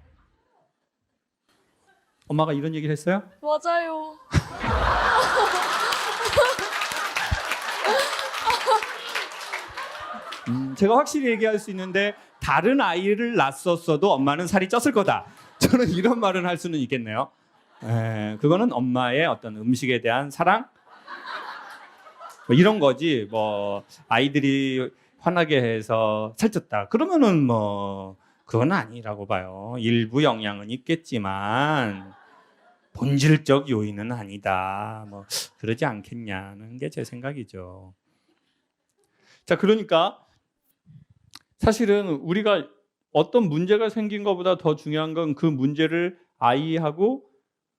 엄마가 이런 얘기를 했어요? 맞아요. 제가 확실히 얘기할 수 있는데 다른 아이를 낳았었어도 엄마는 살이 쪘을 거다. 저는 이런 말은 할 수는 있겠네요. 그거는 엄마의 어떤 음식에 대한 사랑? 뭐 이런 거지. 뭐 아이들이 화나게 해서 살쪘다. 그러면은 뭐 그건 아니라고 봐요. 일부 영향은 있겠지만 본질적 요인은 아니다. 뭐 그러지 않겠냐는 게 제 생각이죠. 자, 그러니까 사실은 우리가 어떤 문제가 생긴 것보다 더 중요한 건 그 문제를 아이하고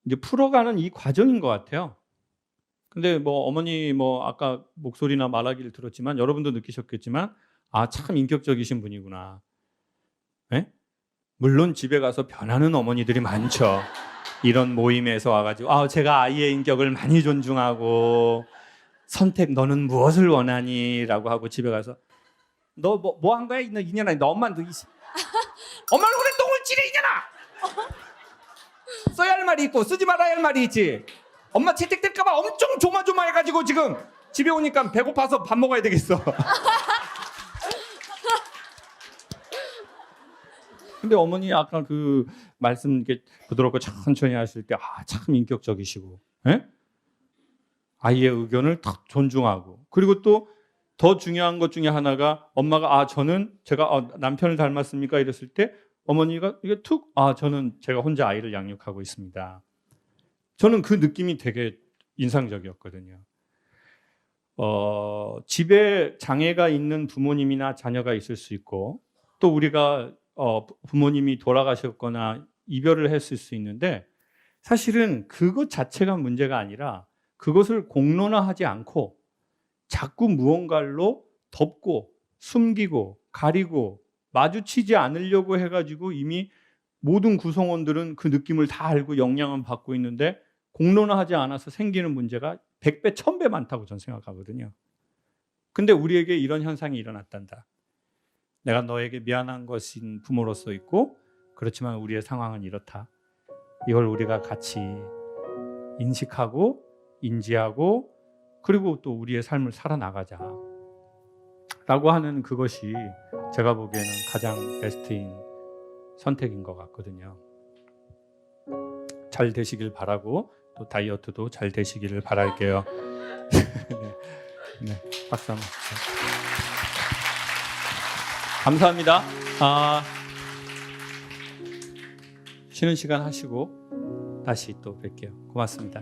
이제 풀어가는 이 과정인 것 같아요. 근데 뭐 어머니 뭐 아까 목소리나 말하기를 들었지만 여러분도 느끼셨겠지만 아, 참 인격적이신 분이구나. 네? 물론 집에 가서 변하는 어머니들이 많죠. 이런 모임에서 와가지고 아, 제가 아이의 인격을 많이 존중하고 선택 너는 무엇을 원하니? 라고 하고 집에 가서 너 뭐 한 거야? 이년아 너 엄마는 엄마는 왜 똥을 찌래 이년아! 써야 할 말이 있고 쓰지 말아야 할 말이 있지. 엄마 채택될까봐 엄청 조마조마해가지고 지금 집에 오니까 배고파서 밥 먹어야 되겠어. 근데 어머니 아까 그 말씀 이렇게 부드럽고 천천히 하실 때 아, 참 인격적이시고 에? 아이의 의견을 딱 존중하고 그리고 또 더 중요한 것 중에 하나가 엄마가 아, 저는 제가 남편을 닮았습니까? 이랬을 때 어머니가 이게 툭 아, 저는 제가 혼자 아이를 양육하고 있습니다. 저는 그 느낌이 되게 인상적이었거든요. 집에 장애가 있는 부모님이나 자녀가 있을 수 있고 또 우리가 부모님이 돌아가셨거나 이별을 했을 수 있는데 사실은 그것 자체가 문제가 아니라 그것을 공론화하지 않고 자꾸 무언가로 덮고 숨기고 가리고 마주치지 않으려고 해가지고 이미 모든 구성원들은 그 느낌을 다 알고 영향을 받고 있는데 공론화하지 않아서 생기는 문제가 100배, 1000배 많다고 저는 생각하거든요. 근데 우리에게 이런 현상이 일어났단다. 내가 너에게 미안한 것인 부모로서 있고 그렇지만 우리의 상황은 이렇다. 이걸 우리가 같이 인식하고 인지하고 그리고 또 우리의 삶을 살아나가자 라고 하는 그것이 제가 보기에는 가장 베스트인 선택인 것 같거든요. 잘 되시길 바라고 또 다이어트도 잘 되시기를 바랄게요. 네, 박수 한번 주세요. 감사합니다. 쉬는 시간 하시고 다시 또 뵐게요. 고맙습니다.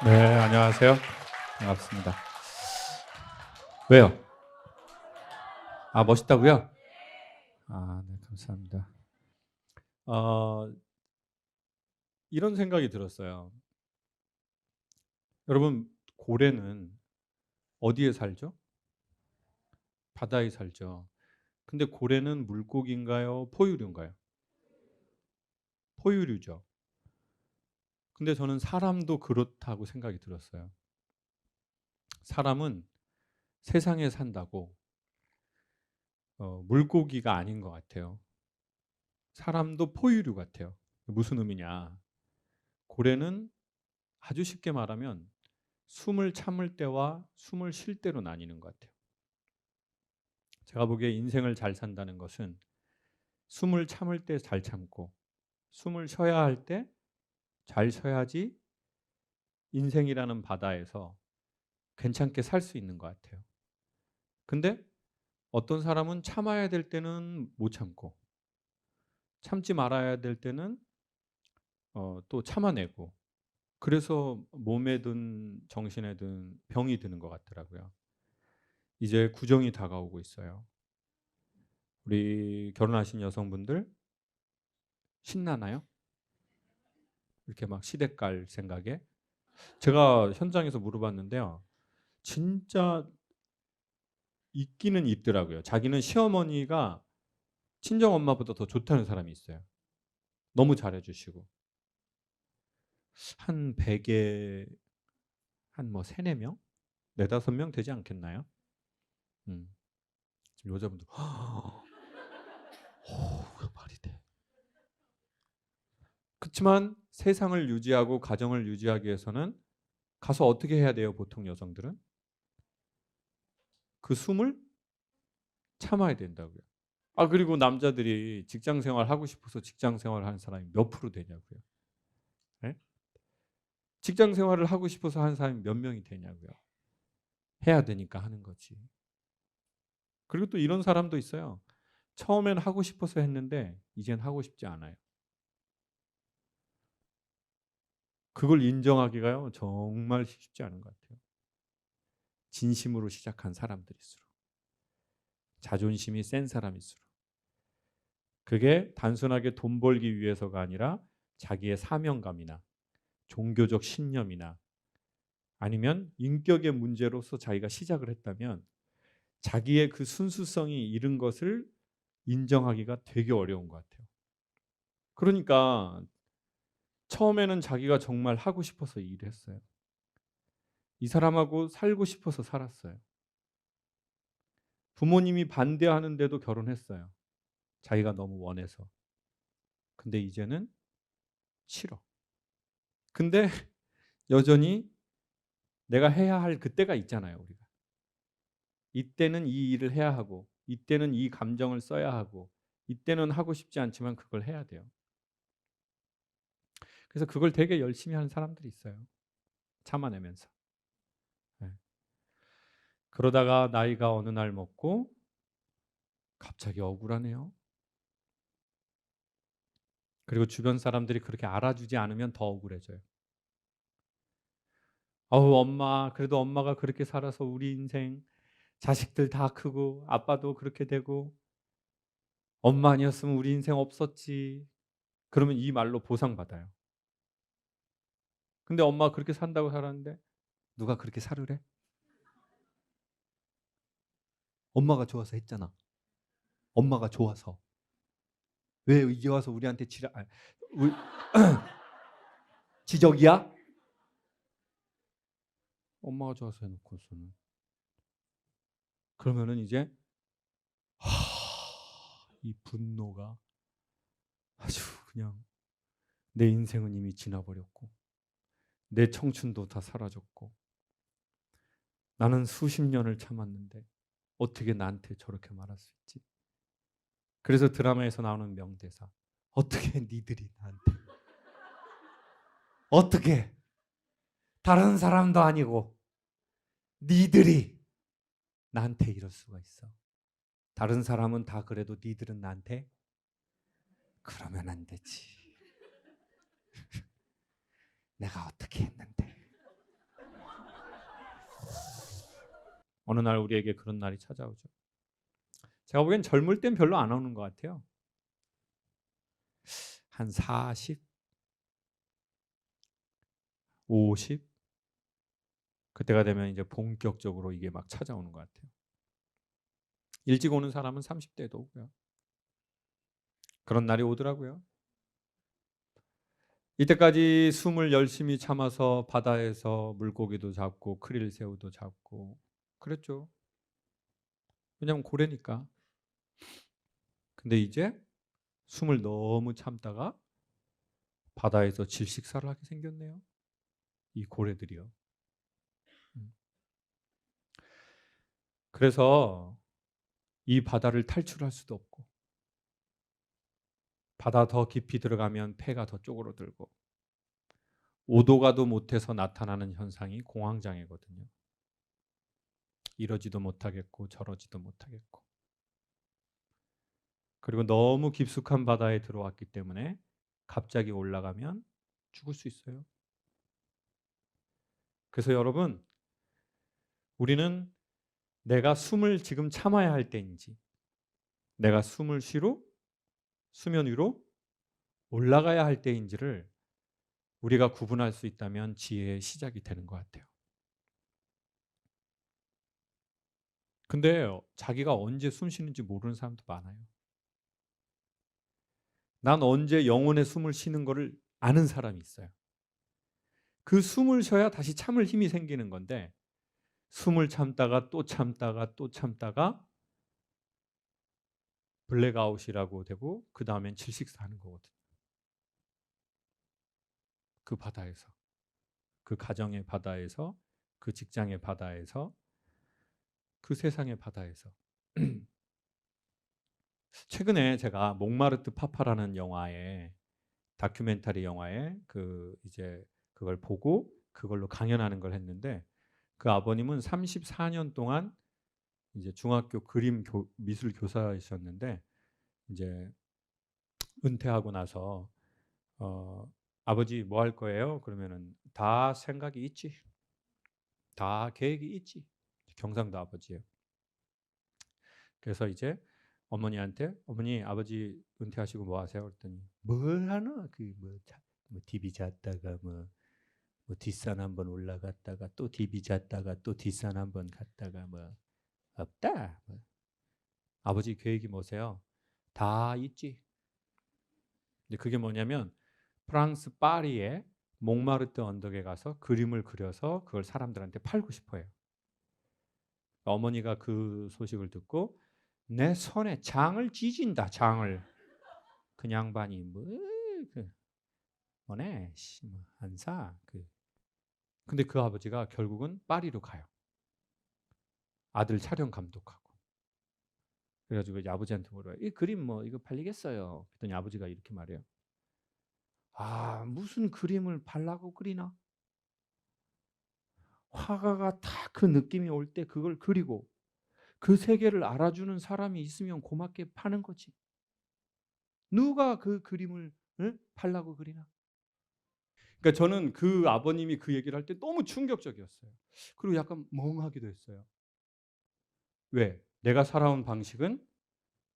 네, 안녕하세요. 반갑습니다. 왜요? 멋있다고요? 네, 감사합니다. 이런 생각이 들었어요. 여러분, 고래는 어디에 살죠? 바다에 살죠. 근데 고래는 물고기인가요? 포유류인가요? 포유류죠. 근데 저는 사람도 그렇다고 생각이 들었어요. 사람은 세상에 산다고 물고기가 아닌 것 같아요. 사람도 포유류 같아요. 무슨 의미냐? 고래는 아주 쉽게 말하면 숨을 참을 때와 숨을 쉴 때로 나뉘는 것 같아요. 제가 보기에 인생을 잘 산다는 것은 숨을 참을 때 잘 참고 숨을 쉬어야 할 때 잘 쉬어야지 인생이라는 바다에서 괜찮게 살 수 있는 것 같아요. 근데 어떤 사람은 참아야 될 때는 못 참고 참지 말아야 될 때는 또 참아내고 그래서 몸에든 정신에든 병이 드는 것 같더라고요. 이제 구정이 다가오고 있어요. 우리 결혼하신 여성분들 신나나요? 이렇게 막 시댁 갈 생각에? 제가 현장에서 물어봤는데요. 진짜 있기는 있더라고요. 자기는 시어머니가 친정엄마보다 더 좋다는 사람이 있어요. 너무 잘해주시고. 한 100에 한 뭐 3, 4명? 4, 5명 되지 않겠나요? 지금 여자분들 그 말이 돼. 그렇지만 세상을 유지하고 가정을 유지하기 위해서는 가서 어떻게 해야 돼요? 보통 여성들은 그 숨을 참아야 된다고요. 그리고 남자들이 직장 생활 하고 싶어서 직장 생활 하는 사람이 몇 프로 되냐고요. 네? 직장 생활을 하고 싶어서 하는 사람이 몇 명이 되냐고요. 해야 되니까 하는 거지. 그리고 또 이런 사람도 있어요. 처음엔 하고 싶어서 했는데 이젠 하고 싶지 않아요. 그걸 인정하기가요 정말 쉽지 않은 것 같아요. 진심으로 시작한 사람들일수록 자존심이 센 사람일수록 그게 단순하게 돈 벌기 위해서가 아니라 자기의 사명감이나 종교적 신념이나 아니면 인격의 문제로서 자기가 시작을 했다면 자기의 그 순수성이 잃은 것을 인정하기가 되게 어려운 것 같아요. 그러니까 처음에는 자기가 정말 하고 싶어서 일을 했어요. 이 사람하고 살고 싶어서 살았어요. 부모님이 반대하는데도 결혼했어요. 자기가 너무 원해서. 근데 이제는 싫어. 근데 여전히 내가 해야 할 그때가 있잖아요, 우리가. 이때는 이 일을 해야 하고 이때는 이 감정을 써야 하고 이때는 하고 싶지 않지만 그걸 해야 돼요. 그래서 그걸 되게 열심히 하는 사람들이 있어요. 참아내면서. 네. 그러다가 나이가 어느 날 먹고 갑자기 억울하네요. 그리고 주변 사람들이 그렇게 알아주지 않으면 더 억울해져요. 엄마, 그래도 엄마가 그렇게 살아서 우리 인생 자식들 다 크고 아빠도 그렇게 되고 엄마 아니었으면 우리 인생 없었지. 그러면 이 말로 보상받아요. 근데 엄마가 그렇게 산다고 살았는데 누가 그렇게 살으래? 엄마가 좋아서 했잖아. 엄마가 좋아서. 왜 이제 와서 우리한테 지적이야? 엄마가 좋아서 해놓고서는. 그러면은 이제 이 분노가 아주 그냥 내 인생은 이미 지나버렸고 내 청춘도 다 사라졌고 나는 수십 년을 참았는데 어떻게 나한테 저렇게 말할 수 있지? 그래서 드라마에서 나오는 명대사. 어떻게 니들이 나한테. 어떻게. 다른 사람도 아니고 니들이 나한테 이럴 수가 있어. 다른 사람은 다 그래도 니들은 나한테 그러면 안 되지. 내가 어떻게 했는데. 어느 날 우리에게 그런 날이 찾아오죠. 제가 보기엔 젊을 땐 별로 안 오는 것 같아요. 한 40, 50 그때가 되면 이제 본격적으로 이게 막 찾아오는 것 같아요. 일찍 오는 사람은 30대에도 오고요. 그런 날이 오더라고요. 이때까지 숨을 열심히 참아서 바다에서 물고기도 잡고 크릴새우도 잡고 그랬죠. 왜냐면 고래니까. 근데 이제 숨을 너무 참다가 바다에서 질식사를 하게 생겼네요. 이 고래들이요. 그래서 이 바다를 탈출할 수도 없고 바다 더 깊이 들어가면 폐가 더 쪼그러들고 오도 가도 못해서 나타나는 현상이 공황장애거든요. 이러지도 못하겠고 저러지도 못하겠고 그리고 너무 깊숙한 바다에 들어왔기 때문에 갑자기 올라가면 죽을 수 있어요. 그래서 여러분 우리는 내가 숨을 지금 참아야 할 때인지 내가 숨을 쉬러 수면 위로 올라가야 할 때인지를 우리가 구분할 수 있다면 지혜의 시작이 되는 것 같아요. 근데 자기가 언제 숨 쉬는지 모르는 사람도 많아요. 난 언제 영혼의 숨을 쉬는 거를 아는 사람이 있어요. 그 숨을 쉬어야 다시 참을 힘이 생기는 건데 숨을 참다가 또 참다가 또 참다가 블랙아웃이라고 되고 그 다음엔 질식사하는 거거든요. 그 바다에서, 그 가정의 바다에서, 그 직장의 바다에서, 그 세상의 바다에서. 최근에 제가 몽마르트 파파라는 영화에 다큐멘터리 영화에 그걸 보고 그걸로 강연하는 걸 했는데 그 아버님은 34년 동안 이제 중학교 미술 교사이셨는데 이제 은퇴하고 나서 아버지 뭐 할 거예요? 그러면은 다 생각이 있지. 다 계획이 있지. 경상도 아버지예요. 그래서 이제 어머니한테 어머니 아버지 은퇴하시고 뭐 하세요? 그랬더니 뭘 하나? 뭐 TV 잤다가 뭐 뒷산 한번 올라갔다가 또 TV 잤다가 또 뒷산 한번 갔다가 뭐 없다. 뭐. 아버지 계획이 뭐세요? 다 있지. 근데 그게 뭐냐면 프랑스 파리에 몽마르트 언덕에 가서 그림을 그려서 그걸 사람들한테 팔고 싶어요. 어머니가 그 소식을 듣고 내 손에 장을 지진다. 장을. 그 양반이 뭐네 안 사. 근데 그 아버지가 결국은 파리로 가요. 아들 촬영 감독하고. 그래가지고 이제 아버지한테 물어요. 이 그림 이거 팔리겠어요? 그랬더니 아버지가 이렇게 말해요. 아 무슨 그림을 팔라고 그리나? 화가가 다 그 느낌이 올 때 그걸 그리고 그 세계를 알아주는 사람이 있으면 고맙게 파는 거지. 누가 그 그림을 팔라고 그리나? 그러니까 저는 그 아버님이 그 얘기를 할 때 너무 충격적이었어요. 그리고 약간 멍하기도 했어요. 왜? 내가 살아온 방식은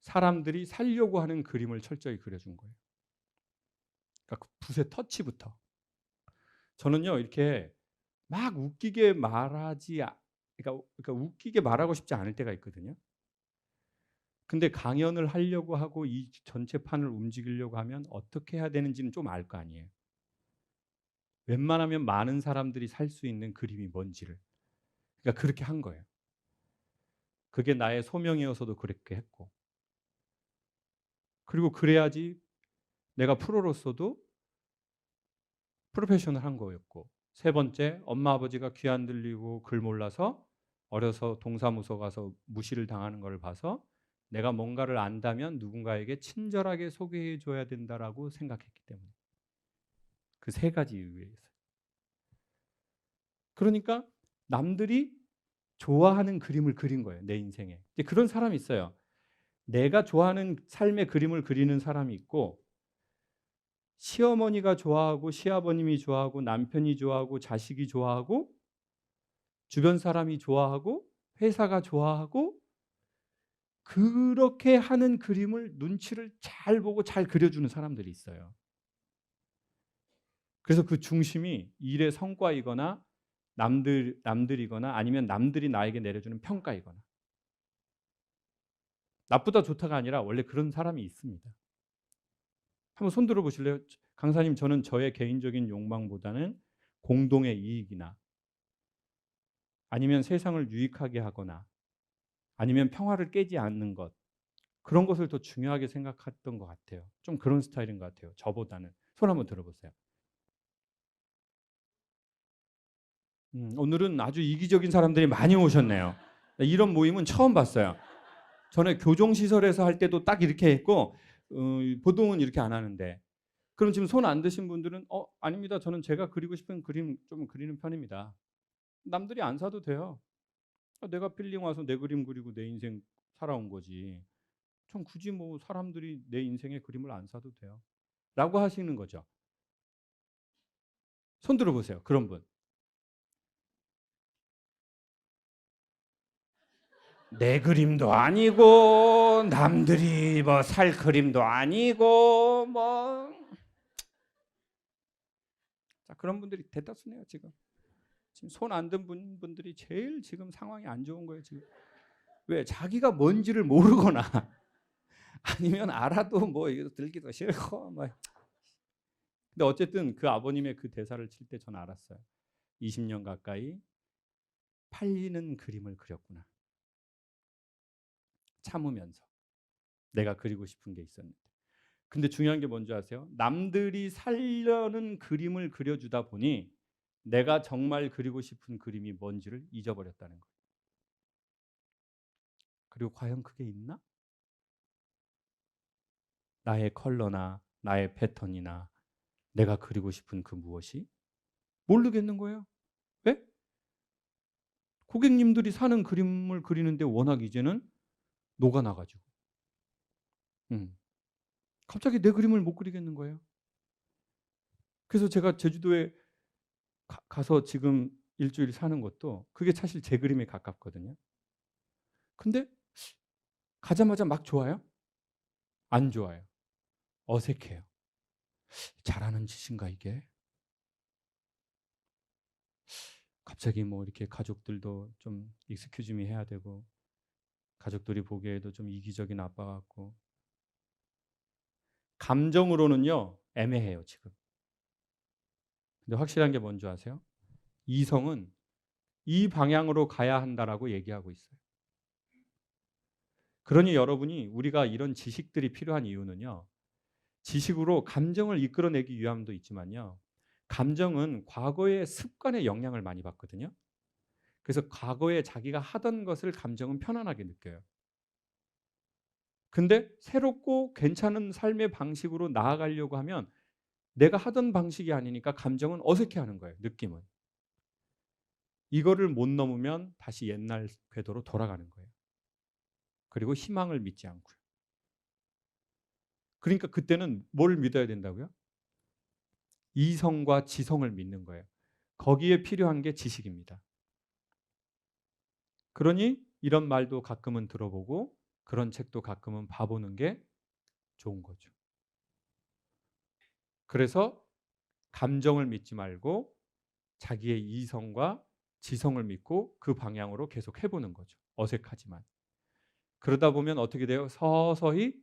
사람들이 살려고 하는 그림을 철저히 그려준 거예요. 그러니까 그 붓의 터치부터. 저는요 이렇게 막 웃기게 그러니까 웃기게 말하고 싶지 않을 때가 있거든요. 근데 강연을 하려고 하고 이 전체판을 움직이려고 하면 어떻게 해야 되는지는 좀 알 거 아니에요. 웬만하면 많은 사람들이 살 수 있는 그림이 뭔지를. 그러니까 그렇게 한 거예요. 그게 나의 소명이어서도 그렇게 했고. 그리고 그래야지 내가 프로로서도 프로페셔널한 거였고. 세 번째, 엄마 아버지가 귀 안 들리고 글 몰라서 어려서 동사무소 가서 무시를 당하는 걸 봐서 내가 뭔가를 안다면 누군가에게 친절하게 소개해 줘야 된다라고 생각했기 때문에. 그 세 가지 이유에서. 그러니까 남들이 좋아하는 그림을 그린 거예요. 내 인생에. 이제 그런 사람이 있어요. 내가 좋아하는 삶의 그림을 그리는 사람이 있고, 시어머니가 좋아하고 시아버님이 좋아하고 남편이 좋아하고 자식이 좋아하고 주변 사람이 좋아하고 회사가 좋아하고, 그렇게 하는 그림을 눈치를 잘 보고 잘 그려주는 사람들이 있어요. 그래서 그 중심이 일의 성과이거나 남들이거나 아니면 남들이 나에게 내려주는 평가이거나. 나쁘다 좋다가 아니라 원래 그런 사람이 있습니다. 한번 손 들어 보실래요? 강사님, 저는 저의 개인적인 욕망보다는 공동의 이익이나 아니면 세상을 유익하게 하거나 아니면 평화를 깨지 않는 것, 그런 것을 더 중요하게 생각했던 것 같아요. 좀 그런 스타일인 것 같아요. 저보다는. 손 한번 들어보세요. 오늘은 아주 이기적인 사람들이 많이 오셨네요. 이런 모임은 처음 봤어요. 전에 교정시설에서 할 때도 딱 이렇게 했고, 보통은 이렇게 안 하는데. 그럼 지금 손 안 드신 분들은 아닙니다. 저는 제가 그리고 싶은 그림 좀 그리는 편입니다. 남들이 안 사도 돼요. 내가 필링 와서 내 그림 그리고 내 인생 살아온 거지. 전 굳이 뭐 사람들이 내 인생의 그림을 안 사도 돼요. 라고 하시는 거죠. 손 들어보세요. 그런 분. 내 그림도 아니고 남들이 뭐 살 그림도 아니고 뭐. 자, 그런 분들이 대다수네요. 지금 손 안 든 분들이 제일 지금 상황이 안 좋은 거예요. 지금. 왜? 자기가 뭔지를 모르거나 아니면 알아도 뭐 이거 들기도 싫고 뭐. 근데 어쨌든 그 아버님의 그 대사를 칠 때 전 알았어요. 20년 가까이 팔리는 그림을 그렸구나. 참으면서 내가 그리고 싶은 게 있었는데. 근데 중요한 게 뭔지 아세요? 남들이 살려는 그림을 그려주다 보니 내가 정말 그리고 싶은 그림이 뭔지를 잊어버렸다는 거예요. 그리고 과연 그게 있나? 나의 컬러나 나의 패턴이나 내가 그리고 싶은 그 무엇이? 모르겠는 거예요. 왜? 고객님들이 사는 그림을 그리는데 워낙 이제는 녹아나가지고. 갑자기 내 그림을 못 그리겠는 거예요. 그래서 제가 제주도에 가서 지금 일주일 사는 것도 그게 사실 제 그림에 가깝거든요. 근데 가자마자 막 좋아요? 안 좋아요. 어색해요. 잘하는 짓인가 이게? 갑자기 뭐 이렇게 가족들도 좀 익스큐즈미 해야 되고 가족들이 보기에도 좀 이기적인 아빠 같고. 감정으로는요 애매해요 지금. 근데 확실한 게 뭔지 아세요? 이성은 이 방향으로 가야 한다라고 얘기하고 있어요. 그러니 여러분이 우리가 이런 지식들이 필요한 이유는요. 지식으로 감정을 이끌어내기 위함도 있지만요. 감정은 과거의 습관의 영향을 많이 받거든요. 그래서 과거에 자기가 하던 것을 감정은 편안하게 느껴요. 근데 새롭고 괜찮은 삶의 방식으로 나아가려고 하면 내가 하던 방식이 아니니까 감정은 어색해하는 거예요. 느낌은. 이거를 못 넘으면 다시 옛날 궤도로 돌아가는 거예요. 그리고 희망을 믿지 않고요. 그러니까 그때는 뭘 믿어야 된다고요? 이성과 지성을 믿는 거예요. 거기에 필요한 게 지식입니다. 그러니 이런 말도 가끔은 들어보고 그런 책도 가끔은 봐보는 게 좋은 거죠. 그래서 감정을 믿지 말고 자기의 이성과 지성을 믿고 그 방향으로 계속 해보는 거죠. 어색하지만. 그러다 보면 어떻게 돼요? 서서히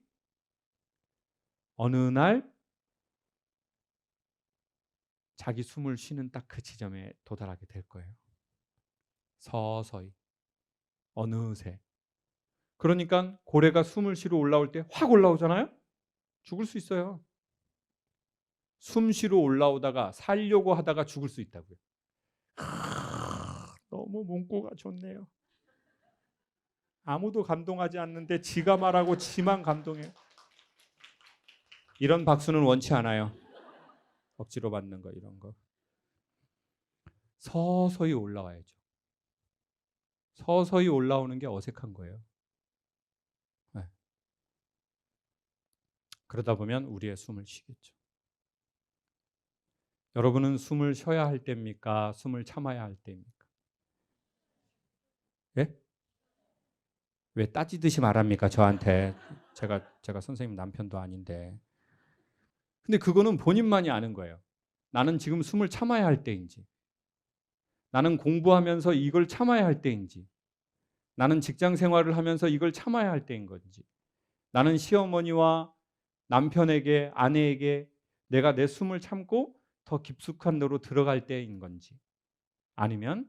어느 날 자기 숨을 쉬는 딱 그 지점에 도달하게 될 거예요. 서서히. 어느새. 그러니까 고래가 숨을 쉬러 올라올 때 확 올라오잖아요? 죽을 수 있어요. 숨 쉬러 올라오다가 살려고 하다가 죽을 수 있다고요. 너무 문구가 좋네요. 아무도 감동하지 않는데 지가 말하고 지만 감동해. 이런 박수는 원치 않아요. 억지로 받는 거 이런 거. 서서히 올라와야죠. 서서히 올라오는 게 어색한 거예요. 네. 그러다 보면 우리의 숨을 쉬겠죠. 여러분은 숨을 쉬어야 할 때입니까? 숨을 참아야 할 때입니까? 예? 왜 따지듯이 말합니까? 저한테. 제가 선생님 남편도 아닌데. 근데 그거는 본인만이 아는 거예요. 나는 지금 숨을 참아야 할 때인지, 나는 공부하면서 이걸 참아야 할 때인지, 나는 직장 생활을 하면서 이걸 참아야 할 때인 건지, 나는 시어머니와 남편에게, 아내에게 내가 내 숨을 참고 더 깊숙한 데로 들어갈 때인 건지, 아니면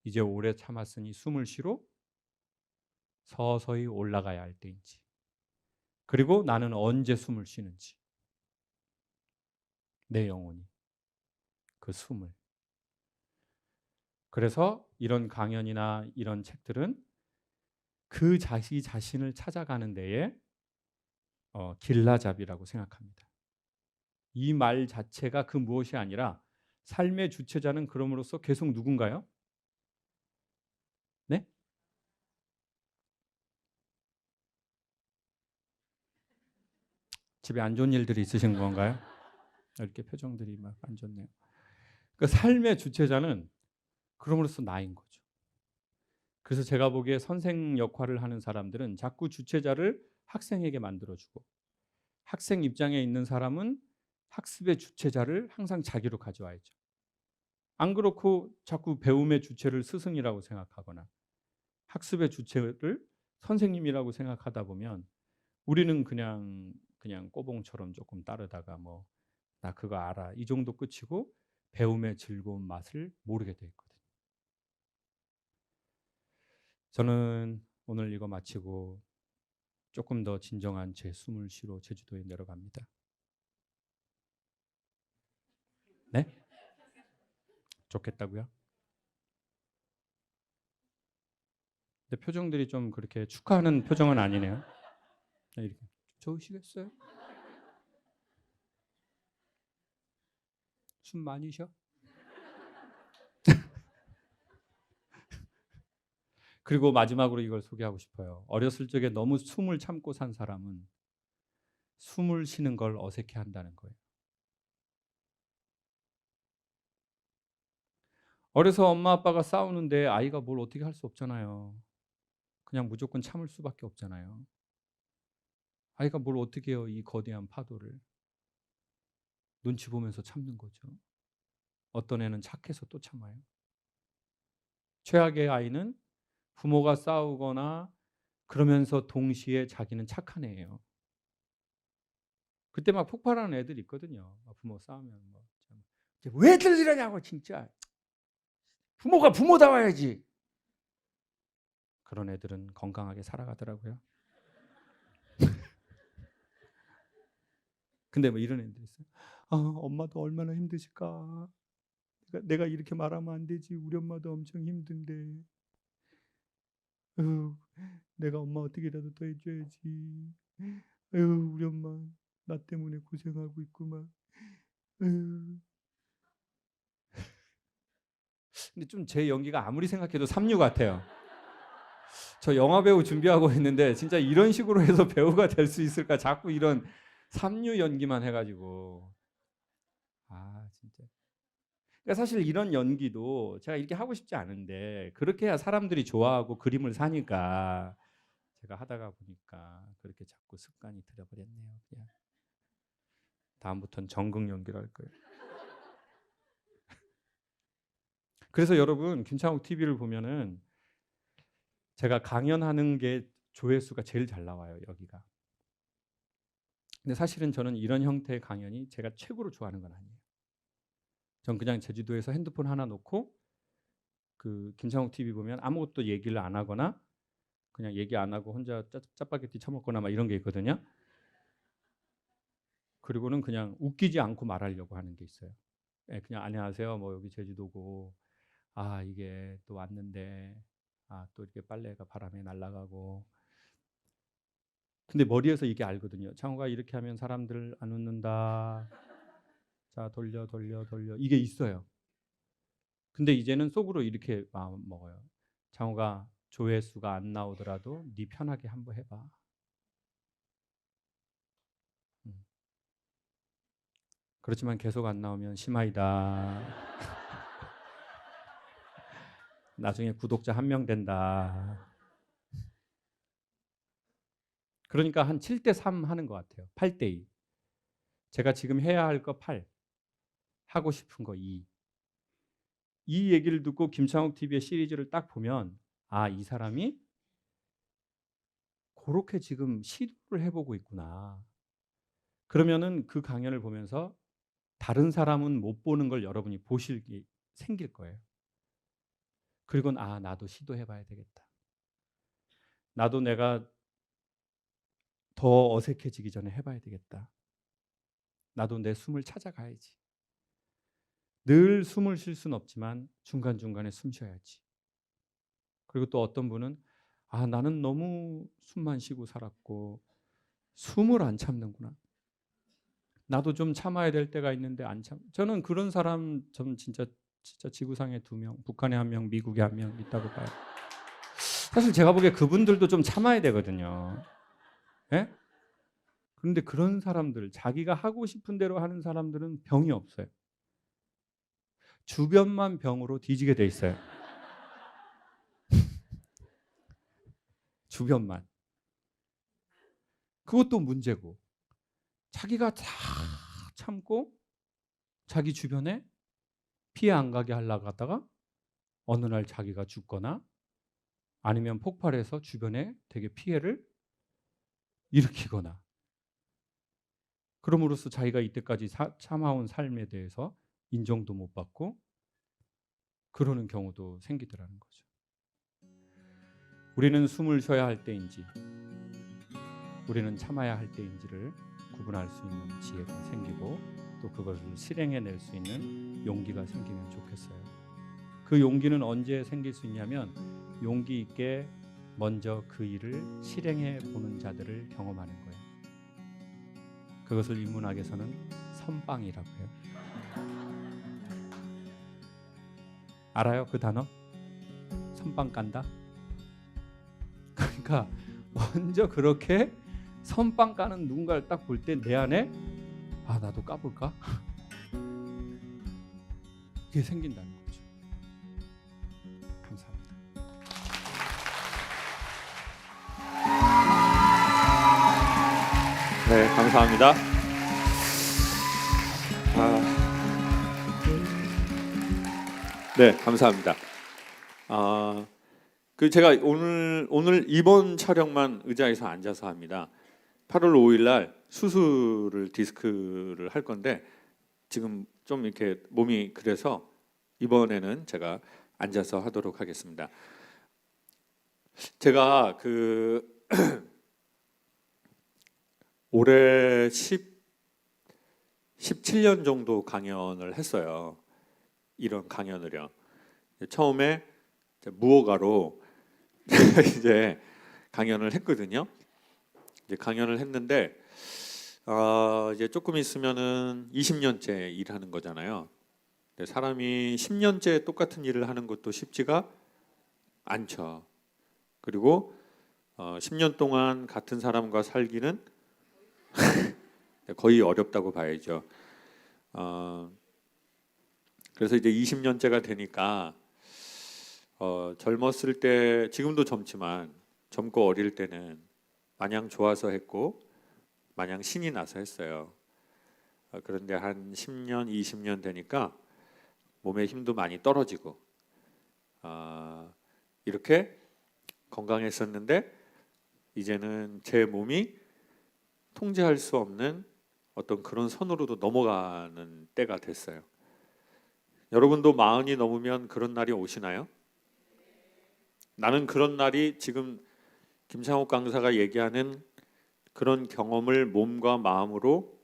이제 오래 참았으니 숨을 쉬러 서서히 올라가야 할 때인지, 그리고 나는 언제 숨을 쉬는지, 내 영혼이 그 숨을. 그래서 이런 강연이나 이런 책들은 그 자기 자신을 찾아가는 데에 길라잡이라고 생각합니다. 이 말 자체가 그 무엇이 아니라 삶의 주체자는 그럼으로써 계속 누군가요? 네? 집에 안 좋은 일들이 있으신 건가요? 이렇게 표정들이 막 안 좋네요. 그 삶의 주체자는 그럼으로써 나인 거죠. 그래서 제가 보기에 선생 역할을 하는 사람들은 자꾸 주체자를 학생에게 만들어주고, 학생 입장에 있는 사람은 학습의 주체자를 항상 자기로 가져와야죠. 안 그렇고 자꾸 배움의 주체를 스승이라고 생각하거나 학습의 주체를 선생님이라고 생각하다 보면 우리는 그냥 꼬봉처럼 조금 따르다가 뭐 나 그거 알아 이 정도 끝이고 배움의 즐거운 맛을 모르게 돼 있거든요. 저는 오늘 이거 마치고 조금 더 진정한 제 숨을 쉬러 제주도에 내려갑니다. 네? 좋겠다고요? 근데 표정들이 좀 그렇게 축하하는 표정은 아니네요. 이렇게 좋으시겠어요? 숨 많이 쉬어? 그리고 마지막으로 이걸 소개하고 싶어요. 어렸을 적에 너무 숨을 참고 산 사람은 숨을 쉬는 걸 어색해 한다는 거예요. 어려서 엄마 아빠가 싸우는데 아이가 뭘 어떻게 할 수 없잖아요. 그냥 무조건 참을 수밖에 없잖아요. 아이가 뭘 어떻게 해요, 이 거대한 파도를. 눈치 보면서 참는 거죠. 어떤 애는 착해서 또 참아요. 최악의 아이는 부모가 싸우거나 그러면서 동시에 자기는 착한 애예요. 그때 막 폭발하는 애들이 있거든요. 부모 싸우면 뭐 왜들 이러냐고 진짜. 부모가 부모다워야지. 그런 애들은 건강하게 살아가더라고요. 근데 뭐 이런 애들 있어요. 아, 엄마도 얼마나 힘드실까. 내가 이렇게 말하면 안 되지. 우리 엄마도 엄청 힘든데. 내가 엄마 어떻게라도 더 해줘야지. 우리 엄마 나 때문에 고생하고 있구만. 근데 좀 제 연기가 아무리 생각해도 삼류 같아요. 저 영화배우 준비하고 있는데 진짜 이런 식으로 해서 배우가 될 수 있을까? 자꾸 이런 삼류 연기만 해가지고. 진짜. 그러니까 사실 이런 연기도 제가 이렇게 하고 싶지 않은데 그렇게 해야 사람들이 좋아하고 그림을 사니까 제가 하다가 보니까 그렇게 자꾸 습관이 들어버렸네요. 그냥. 다음부터는 정극 연기를 할 거예요. 그래서 여러분 김창욱 TV를 보면은 제가 강연하는 게 조회수가 제일 잘 나와요. 여기가. 근데 사실은 저는 이런 형태의 강연이 제가 최고로 좋아하는 건 아니에요. 전 그냥 제주도에서 핸드폰 하나 놓고 그 김창욱 TV 보면 아무것도 얘기를 안 하거나 그냥 얘기 안 하고 혼자 짜파게티 처먹거나 막 이런 게 있거든요. 그리고는 그냥 웃기지 않고 말하려고 하는 게 있어요. 그냥 안녕하세요. 뭐 여기 제주도고 이게 또 왔는데 또 이렇게 빨래가 바람에 날아가고. 근데 머리에서 이게 알거든요. 창호가 이렇게 하면 사람들 안 웃는다. 자, 돌려 이게 있어요. 근데 이제는 속으로 이렇게 마음 먹어요. 창호가 조회수가 안 나오더라도 네 편하게 한번 해봐. 그렇지만 계속 안 나오면 심하이다. 나중에 구독자 1명 된다. 그러니까 한 7대3 하는 것 같아요. 8대2. 제가 지금 해야 할 거 8, 하고 싶은 거 2. 이 얘기를 듣고 김창욱 TV의 시리즈를 딱 보면 이 사람이 그렇게 지금 시도를 해보고 있구나. 그러면은 그 강연을 보면서 다른 사람은 못 보는 걸 여러분이 보실 게 생길 거예요. 그리고 나도 시도해봐야 되겠다. 나도 내가 더 어색해지기 전에 해봐야 되겠다. 나도 내 숨을 찾아가야지. 늘 숨을 쉴 수는 없지만 중간중간에 숨 쉬어야지. 그리고 또 어떤 분은 나는 너무 숨만 쉬고 살았고 숨을 안 참는구나. 나도 좀 참아야 될 때가 있는데 안 참. 저는 그런 사람 전 진짜 지구상에 2명, 북한에 1명, 미국에 1명 있다고 봐요. 사실 제가 보기에 그분들도 좀 참아야 되거든요. 예? 그런데 그런 사람들, 자기가 하고 싶은 대로 하는 사람들은 병이 없어요. 주변만 병으로 뒤지게 돼 있어요. 주변만. 그것도 문제고. 자기가 다 참고 자기 주변에 피해 안 가게 하려고 하다가 어느 날 자기가 죽거나 아니면 폭발해서 주변에 되게 피해를 일으키거나, 그럼으로써 자기가 이때까지 참아온 삶에 대해서 인정도 못 받고 그러는 경우도 생기더라는 거죠. 우리는 숨을 쉬어야 할 때인지 우리는 참아야 할 때인지를 구분할 수 있는 지혜가 생기고 또 그것을 실행해낼 수 있는 용기가 생기면 좋겠어요. 그 용기는 언제 생길 수 있냐면 용기 있게 먼저 그 일을 실행해 보는 자들을 경험하는 거예요. 그것을 인문학에서는 선빵이라고 해요. 알아요? 그 단어? 선빵 깐다? 그러니까 먼저 그렇게 선빵 까는 누군가를 딱 볼 때 내 안에 나도 까볼까? 그게 생긴다는 거죠. 감사합니다. 네, 감사합니다. 네, 감사합니다. 제가 오늘 이번 촬영만 의자에서 앉아서 합니다. 8월 5일 날 수술을 디스크를 할 건데 지금 좀 이렇게 몸이 그래서 이번에는 제가 앉아서 하도록 하겠습니다. 제가 올해 17년 정도 강연을 했어요. 이런 강연을요. 처음에 무허가로 이제 강연을 했거든요. 이제 강연을 했는데 이제 조금 있으면은 20년째 일하는 거잖아요. 근데 사람이 10년째 똑같은 일을 하는 것도 쉽지가 않죠. 그리고 10년 동안 같은 사람과 살기는 거의 어렵다고 봐야죠. 그래서 이제 20년째가 되니까 젊었을 때, 지금도 젊지만 젊고 어릴 때는 마냥 좋아서 했고 마냥 신이 나서 했어요. 그런데 한 10년, 20년 되니까 몸의 힘도 많이 떨어지고 이렇게 건강했었는데 이제는 제 몸이 통제할 수 없는 어떤 그런 선으로도 넘어가는 때가 됐어요. 여러분도 40이 넘으면 그런 날이 오시나요? 나는 그런 날이 지금 김창욱 강사가 얘기하는 그런 경험을 몸과 마음으로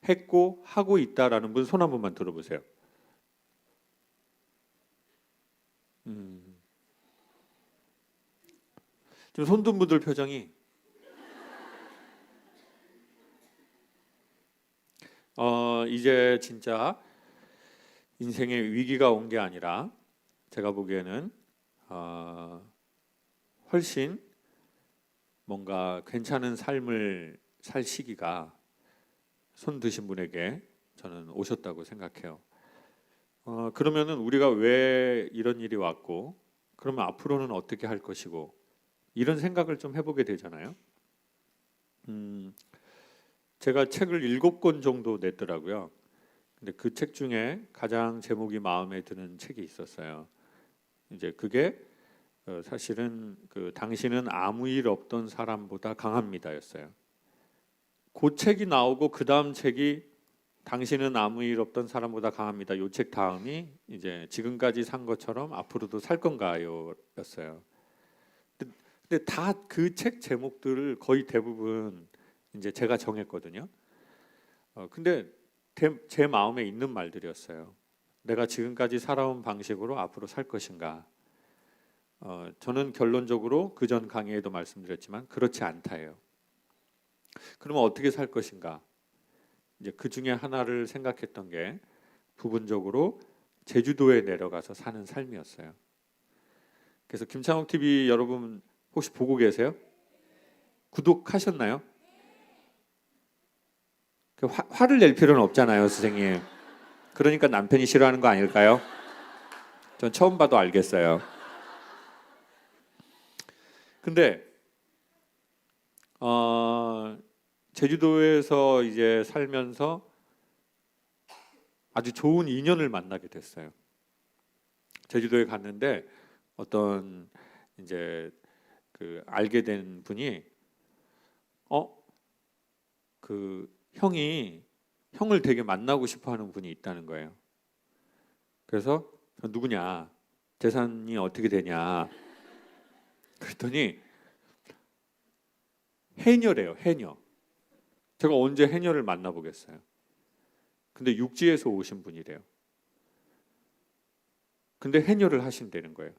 했고 하고 있다라는 분 손 한 번만 들어보세요. 지금 손든 분들 표정이 이제 진짜 인생의 위기가 온 게 아니라 제가 보기에는 훨씬 뭔가 괜찮은 삶을 살 시기가 손 드신 분에게 저는 오셨다고 생각해요. 그러면은 우리가 왜 이런 일이 왔고, 그러면 앞으로는 어떻게 할 것이고, 이런 생각을 좀 해보게 되잖아요. 제가 책을 7권 정도 냈더라고요. 근데 그 책 중에 가장 제목이 마음에 드는 책이 있었어요. 이제 그게 사실은 그 당신은 아무 일 없던 사람보다 강합니다였어요. 그 책이 나오고 그 다음 책이 당신은 아무 일 없던 사람보다 강합니다. 요 책 다음이 이제 지금까지 산 것처럼 앞으로도 살 건가요?였어요. 근데 다 그 책 제목들을 거의 대부분 이제 제가 정했거든요. 근데 제 마음에 있는 말들이었어요. 내가 지금까지 살아온 방식으로 앞으로 살 것인가? 저는 결론적으로 그전 강의에도 말씀드렸지만 그렇지 않다예요. 그러면 어떻게 살 것인가? 이제 그 중에 하나를 생각했던 게 부분적으로 제주도에 내려가서 사는 삶이었어요. 그래서 김창욱 TV 여러분 혹시 보고 계세요? 구독하셨나요? 화를 낼 필요는 없잖아요, 선생님. 그러니까 남편이 싫어하는 거 아닐까요? 전 처음 봐도 알겠어요. 근데 제주도에서 이제 살면서 아주 좋은 인연을 만나게 됐어요. 제주도에 갔는데 어떤 이제 그 알게 된 분이 그 형을 되게 만나고 싶어하는 분이 있다는 거예요. 그래서 누구냐, 재산이 어떻게 되냐 그랬더니 해녀래요. 해녀. 제가 언제 해녀를 만나보겠어요. 근데 육지에서 오신 분이래요. 근데 해녀를 하신다는 거예요.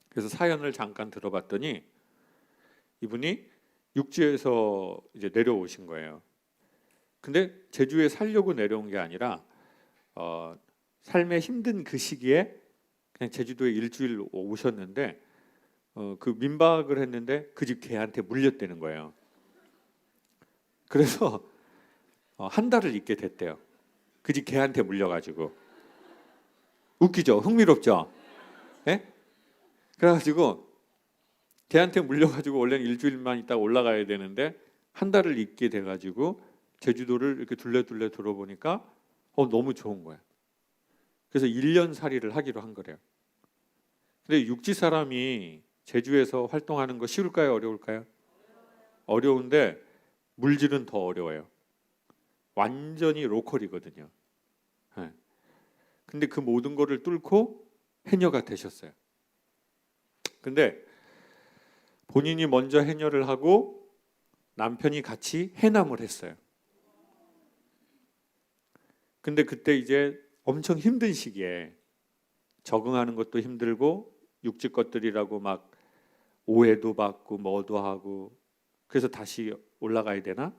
그래서 사연을 잠깐 들어봤더니 이분이 육지에서 이제 내려오신 거예요. 근데 제주에 살려고 내려온 게 아니라 삶의 힘든 그 시기에 그냥 제주도에 일주일 오셨는데 그 민박을 했는데 그 집 개한테 물렸다는 거예요. 그래서 한 달을 있게 됐대요. 그 집 개한테 물려가지고. 웃기죠? 흥미롭죠? 네? 그래가지고 개한테 물려가지고 원래는 일주일만 있다가 올라가야 되는데 한 달을 있게 돼가지고 제주도를 이렇게 둘레둘레 돌아보니까 너무 좋은 거야. 그래서 1년 살이를 하기로 한 거래요. 근데 육지 사람이 제주에서 활동하는 거 쉬울까요? 어려울까요? 어려운데 물질은 더 어려워요. 완전히 로컬이거든요. 네. 근데 그 모든 거를 뚫고 해녀가 되셨어요. 근데 본인이 먼저 해녀를 하고 남편이 같이 해남을 했어요. 근데 그때 이제 엄청 힘든 시기에 적응하는 것도 힘들고 육지 것들이라고 막 오해도 받고 뭐도 하고 그래서 다시 올라가야 되나?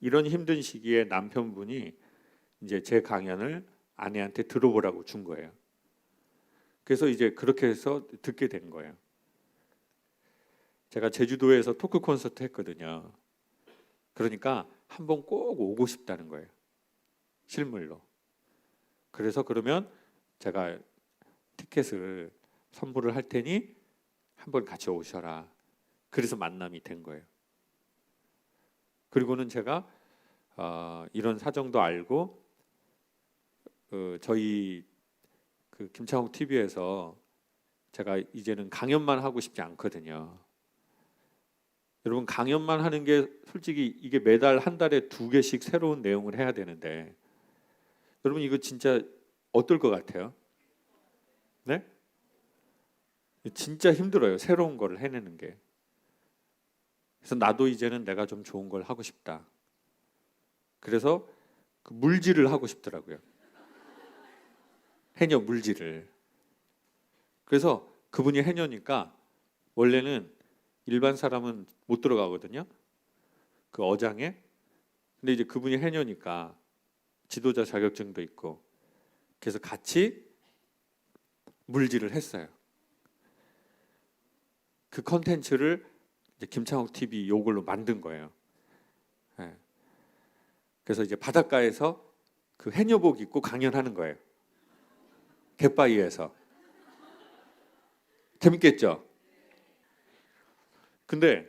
이런 힘든 시기에 남편분이 이제 제 강연을 아내한테 들어보라고 준 거예요. 그래서 이제 그렇게 해서 듣게 된 거예요. 제가 제주도에서 토크 콘서트 했거든요. 그러니까 한번 꼭 오고 싶다는 거예요. 실물로. 그래서 그러면 제가 티켓을 선물을 할 테니 한번 같이 오셔라. 그래서 만남이 된 거예요. 그리고는 제가 이런 사정도 알고 저희 그 김창욱 TV에서 제가 이제는 강연만 하고 싶지 않거든요. 여러분 강연만 하는 게 솔직히 이게 매달 한 달에 2개씩 새로운 내용을 해야 되는데 여러분 이거 진짜 어떨 것 같아요? 네? 진짜 힘들어요. 새로운 거를 해내는 게. 그래서 나도 이제는 내가 좀 좋은 걸 하고 싶다. 그래서 그 물질을 하고 싶더라고요. 해녀 물질을. 그래서 그분이 해녀니까 원래는 일반 사람은 못 들어가거든요. 그 어장에. 근데 이제 그분이 해녀니까 지도자 자격증도 있고 그래서 같이 물질을 했어요. 그 컨텐츠를 이제 김창욱 TV 요걸로 만든 거예요. 예. 그래서 이제 바닷가에서 그 해녀복 입고 강연하는 거예요. 갯바위에서. 재밌겠죠? 근데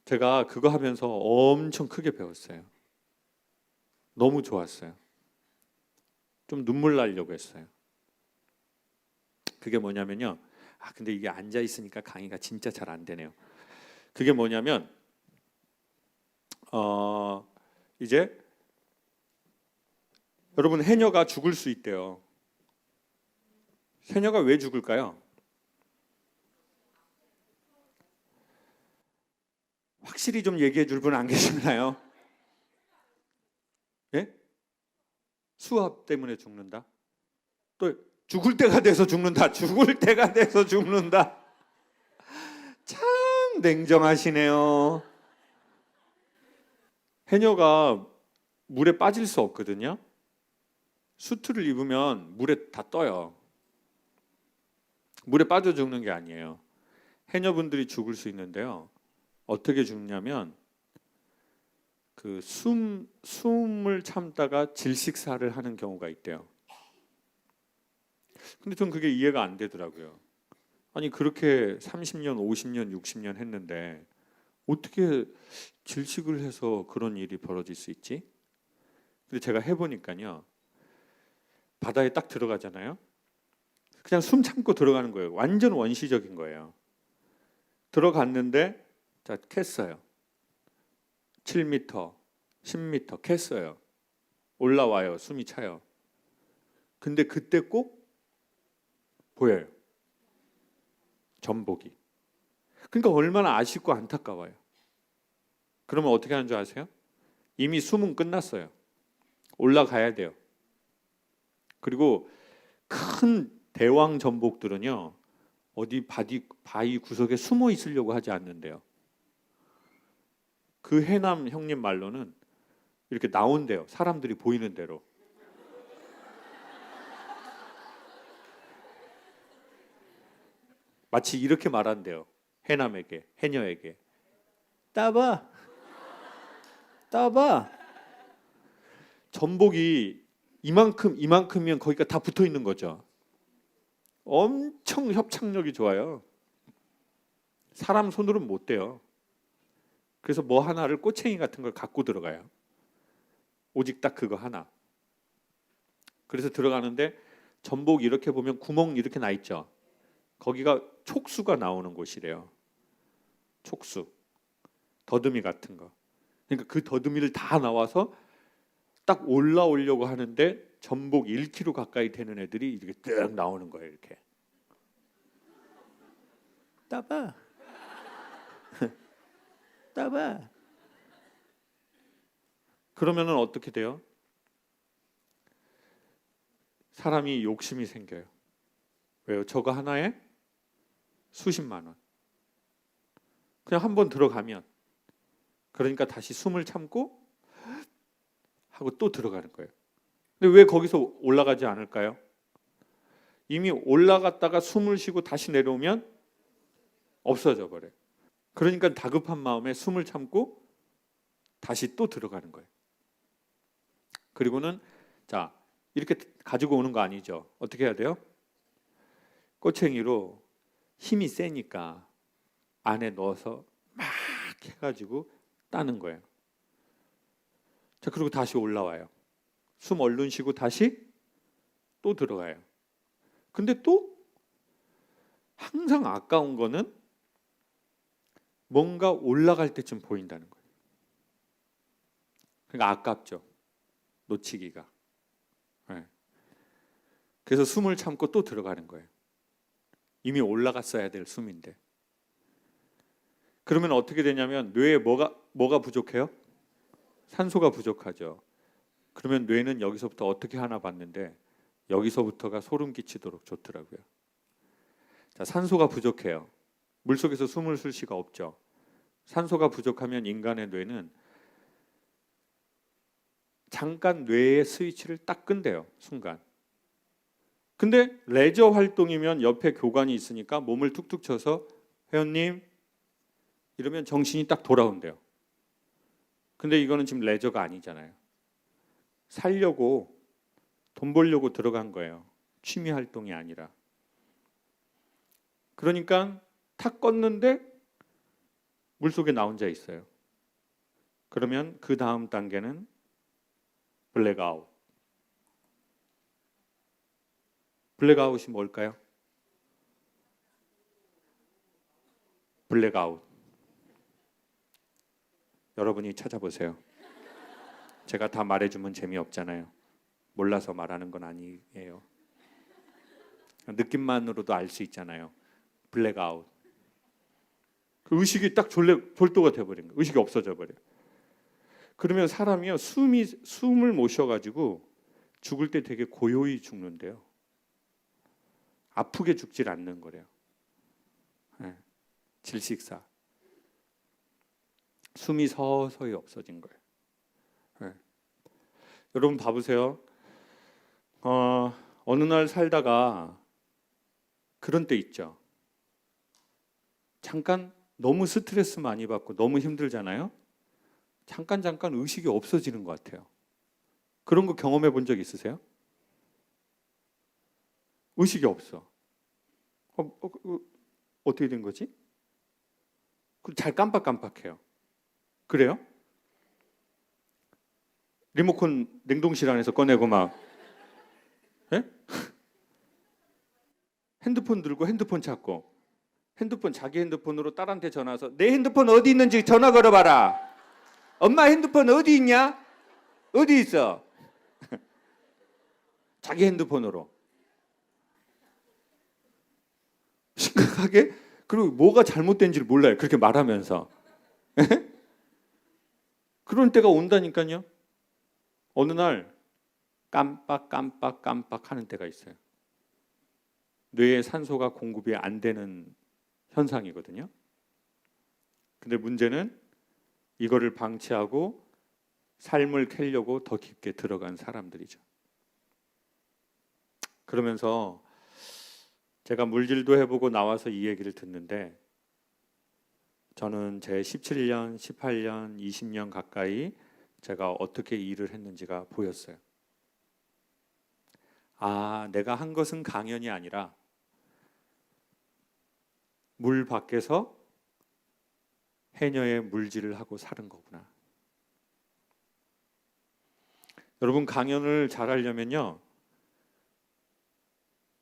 제가 그거 하면서 엄청 크게 배웠어요. 너무 좋았어요. 좀 눈물 나려고 했어요. 그게 뭐냐면요. 근데 이게 앉아 있으니까 강의가 진짜 잘 안 되네요. 그게 뭐냐면 이제 여러분 해녀가 죽을 수 있대요. 해녀가 왜 죽을까요? 확실히 좀 얘기해 줄 분 안 계시나요? 예? 수압 때문에 죽는다. 또 죽을 때가 돼서 죽는다. 죽을 때가 돼서 죽는다. 참 냉정하시네요. 해녀가 물에 빠질 수 없거든요. 수트를 입으면 물에 다 떠요. 물에 빠져 죽는 게 아니에요. 해녀분들이 죽을 수 있는데요. 어떻게 죽냐면 그 숨을 참다가 질식사를 하는 경우가 있대요. 근데 전 그게 이해가 안 되더라고요. 아니 그렇게 30년, 50년, 60년 했는데 어떻게 질식을 해서 그런 일이 벌어질 수 있지? 근데 제가 해보니까요. 바다에 딱 들어가잖아요. 그냥 숨 참고 들어가는 거예요. 완전 원시적인 거예요. 들어갔는데 자 캤어요. 7m, 10m 캤어요. 올라와요. 숨이 차요. 근데 그때 꼭 보여요. 전복이. 그러니까 얼마나 아쉽고 안타까워요. 그러면 어떻게 하는 줄 아세요? 이미 숨은 끝났어요. 올라가야 돼요. 그리고 큰 대왕 전복들은요. 어디 바위 구석에 숨어 있으려고 하지 않는데요. 그 해남 형님 말로는 이렇게 나온대요. 사람들이 보이는 대로. 마치 이렇게 말한대요. 해남에게, 해녀에게. 따봐. 따봐. 전복이 이만큼이면 거기가 다 붙어 있는 거죠. 엄청 협착력이 좋아요. 사람 손으로는 못 돼요. 그래서 뭐 하나를 꼬챙이 같은 걸 갖고 들어가요. 오직 딱 그거 하나. 그래서 들어가는데 전복 이렇게 보면 구멍 이렇게 나 있죠. 거기가 촉수가 나오는 곳이래요. 촉수. 더듬이 같은 거. 그러니까 그 더듬이를 다 나와서 딱 올라오려고 하는데 전복 1kg 가까이 되는 애들이 이렇게 뜩 나오는 거예요. 이렇게. 따봐. 따봐. 그러면은 어떻게 돼요? 사람이 욕심이 생겨요. 왜요? 저거 하나에 수십만 원. 그냥 한번 들어가면 그러니까 다시 숨을 참고 하고 또 들어가는 거예요. 근데 왜 거기서 올라가지 않을까요? 이미 올라갔다가 숨을 쉬고 다시 내려오면 없어져 버려요. 그러니까 다급한 마음에 숨을 참고 다시 또 들어가는 거예요. 그리고는 자 이렇게 가지고 오는 거 아니죠. 어떻게 해야 돼요? 꼬챙이로 힘이 세니까 안에 넣어서 막 해가지고 따는 거예요. 자 그리고 다시 올라와요. 숨 얼른 쉬고 다시 또 들어가요. 근데 또 항상 아까운 거는 뭔가 올라갈 때쯤 보인다는 거예요. 그러니까 아깝죠. 놓치기가. 네. 그래서 숨을 참고 또 들어가는 거예요. 이미 올라갔어야 될 숨인데. 그러면 어떻게 되냐면 뇌에 뭐가 부족해요? 산소가 부족하죠. 그러면 뇌는 여기서부터 어떻게 하나 봤는데 여기서부터가 소름 끼치도록 좋더라고요. 자, 산소가 부족해요. 물속에서 숨을 쉴 수가 없죠. 산소가 부족하면 인간의 뇌는 잠깐 뇌의 스위치를 딱 끈대요. 순간. 근데 레저 활동이면 옆에 교관이 있으니까 몸을 툭툭 쳐서 회원님 이러면 정신이 딱 돌아온대요. 근데 이거는 지금 레저가 아니잖아요. 살려고 돈 벌려고 들어간 거예요. 취미 활동이 아니라. 그러니까 탁 껐는데 물속에 나 혼자 있어요. 그러면 그 다음 단계는 블랙아웃. 블랙아웃이 뭘까요? 블랙아웃. 여러분이 찾아보세요. 제가 다 말해주면 재미없잖아요. 몰라서 말하는 건 아니에요. 느낌만으로도 알 수 있잖아요. 블랙아웃. 그 의식이 딱 졸도가 돼버린 거예요. 의식이 없어져 버려요. 그러면 사람이요 숨을 못 쉬어가지고 죽을 때 되게 고요히 죽는데요. 아프게 죽질 않는 거래요. 네. 질식사. 숨이 서서히 없어진 거예요. 네. 여러분 봐보세요. 어느 날 살다가 그런 때 있죠. 잠깐 너무 스트레스 많이 받고 너무 힘들잖아요. 잠깐 의식이 없어지는 것 같아요. 그런 거 경험해 본 적 있으세요? 의식이 없어. 어떻게 된 거지? 잘 깜빡깜빡해요. 그래요? 리모컨 냉동실 안에서 꺼내고 막 예? 핸드폰 들고 핸드폰 찾고 자기 핸드폰으로 딸한테 전화해서 내 핸드폰 어디 있는지 전화 걸어봐라. 엄마 핸드폰 어디 있냐? 어디 있어? 자기 핸드폰으로. 심각하게? 그리고 뭐가 잘못된지를 몰라요. 그렇게 말하면서. 그런 때가 온다니까요. 어느 날 깜빡 하는 때가 있어요. 뇌에 산소가 공급이 안 되는 현상이거든요. 근데 문제는 이거를 방치하고 삶을 캐려고 더 깊게 들어간 사람들이죠. 그러면서 제가 물질도 해보고 나와서 이 얘기를 듣는데 저는 제 17년, 18년, 20년 가까이 제가 어떻게 일을 했는지가 보였어요. 아, 내가 한 것은 강연이 아니라 물 밖에서 해녀의 물질을 하고 사는 거구나. 여러분 강연을 잘하려면요.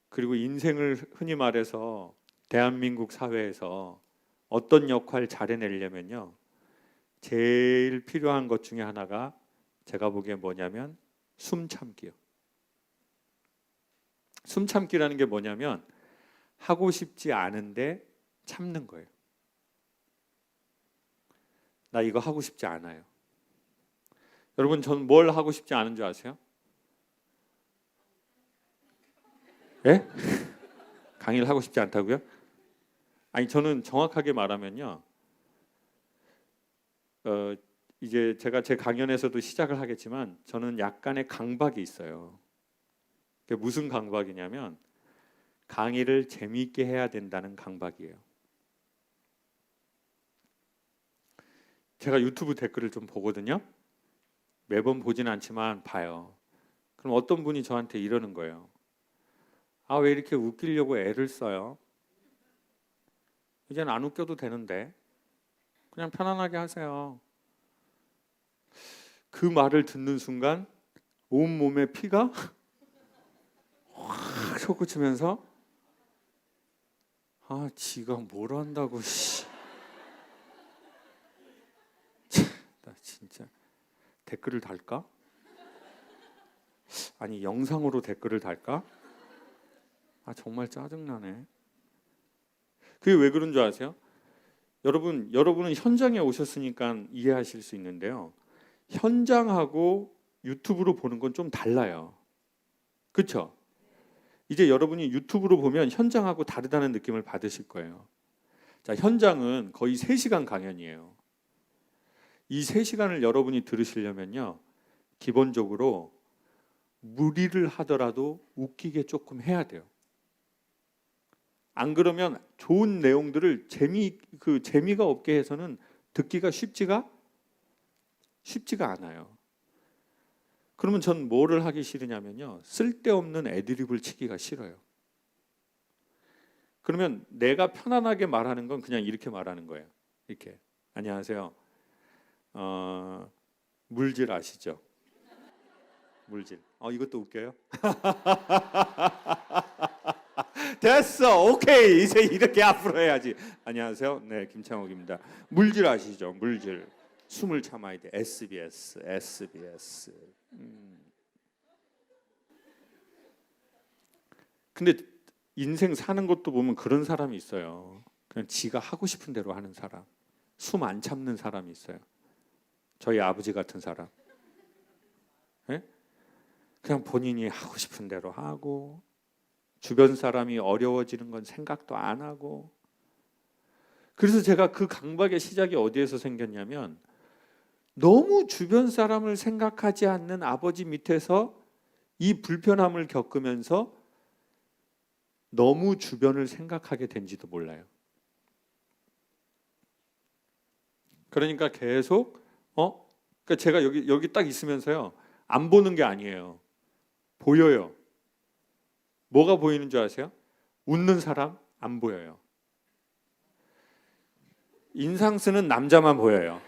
그리고 인생을 흔히 말해서 대한민국 사회에서 어떤 역할 잘해내려면요. 제일 필요한 것 중에 하나가 제가 보기에 뭐냐면 숨 참기요. 숨 참기라는 게 뭐냐면 하고 싶지 않은데 참는 거예요. 나 이거 하고 싶지 않아요. 여러분 전 뭘 하고 싶지 않은 줄 아세요? 예? 강의를 하고 싶지 않다고요? 아니 저는 정확하게 말하면요. 이제 제가 제 강연에서도 시작을 하겠지만 저는 약간의 강박이 있어요. 그게 무슨 강박이냐면 강의를 재미있게 해야 된다는 강박이에요. 제가 유튜브 댓글을 좀 보거든요. 매번 보진 않지만 봐요. 그럼 어떤 분이 저한테 이러는 거예요. 아, 왜 이렇게 웃기려고 애를 써요? 이제는 안 웃겨도 되는데 그냥 편안하게 하세요. 그 말을 듣는 순간 온몸에 피가 확 솟구치면서 아, 지가 뭘 한다고 나 진짜 댓글을 달까? 아니 영상으로 댓글을 달까? 아 정말 짜증나네. 그게 왜 그런 줄 아세요? 여러분은 현장에 오셨으니까 이해하실 수 있는데요. 현장하고 유튜브로 보는 건 좀 달라요. 그렇죠? 이제 여러분이 유튜브로 보면 현장하고 다르다는 느낌을 받으실 거예요. 자, 현장은 거의 3시간 강연이에요. 이 3시간을 여러분이 들으시려면요, 기본적으로 무리를 하더라도 웃기게 조금 해야 돼요. 안 그러면 좋은 내용들을 재미가 없게 해서는 듣기가 쉽지가 않아요. 그러면 전 뭐를 하기 싫으냐면요, 쓸데없는 애드립을 치기가 싫어요. 그러면 내가 편안하게 말하는 건 그냥 이렇게 말하는 거예요. 이렇게. 안녕하세요. 물질 아시죠? 물질. 이것도 웃겨요? 됐어. 오케이. 이제 이렇게 앞으로 해야지. 안녕하세요. 네, 김창옥입니다. 물질 아시죠? 물질. 숨을 참아야 돼. SBS. 근데 인생 사는 것도 보면 그런 사람이 있어요. 그냥 지가 하고 싶은 대로 하는 사람. 숨 안 참는 사람이 있어요. 저희 아버지 같은 사람. 네? 그냥 본인이 하고 싶은 대로 하고, 주변 사람이 어려워지는 건 생각도 안 하고. 그래서 제가 그 강박의 시작이 어디에서 생겼냐면, 너무 주변 사람을 생각하지 않는 아버지 밑에서 이 불편함을 겪으면서 너무 주변을 생각하게 된지도 몰라요. 그러니까 계속 그러니까 제가 여기 딱 있으면서요, 안 보는 게 아니에요. 보여요. 뭐가 보이는 줄 아세요? 웃는 사람 안 보여요. 인상 쓰는 남자만 보여요.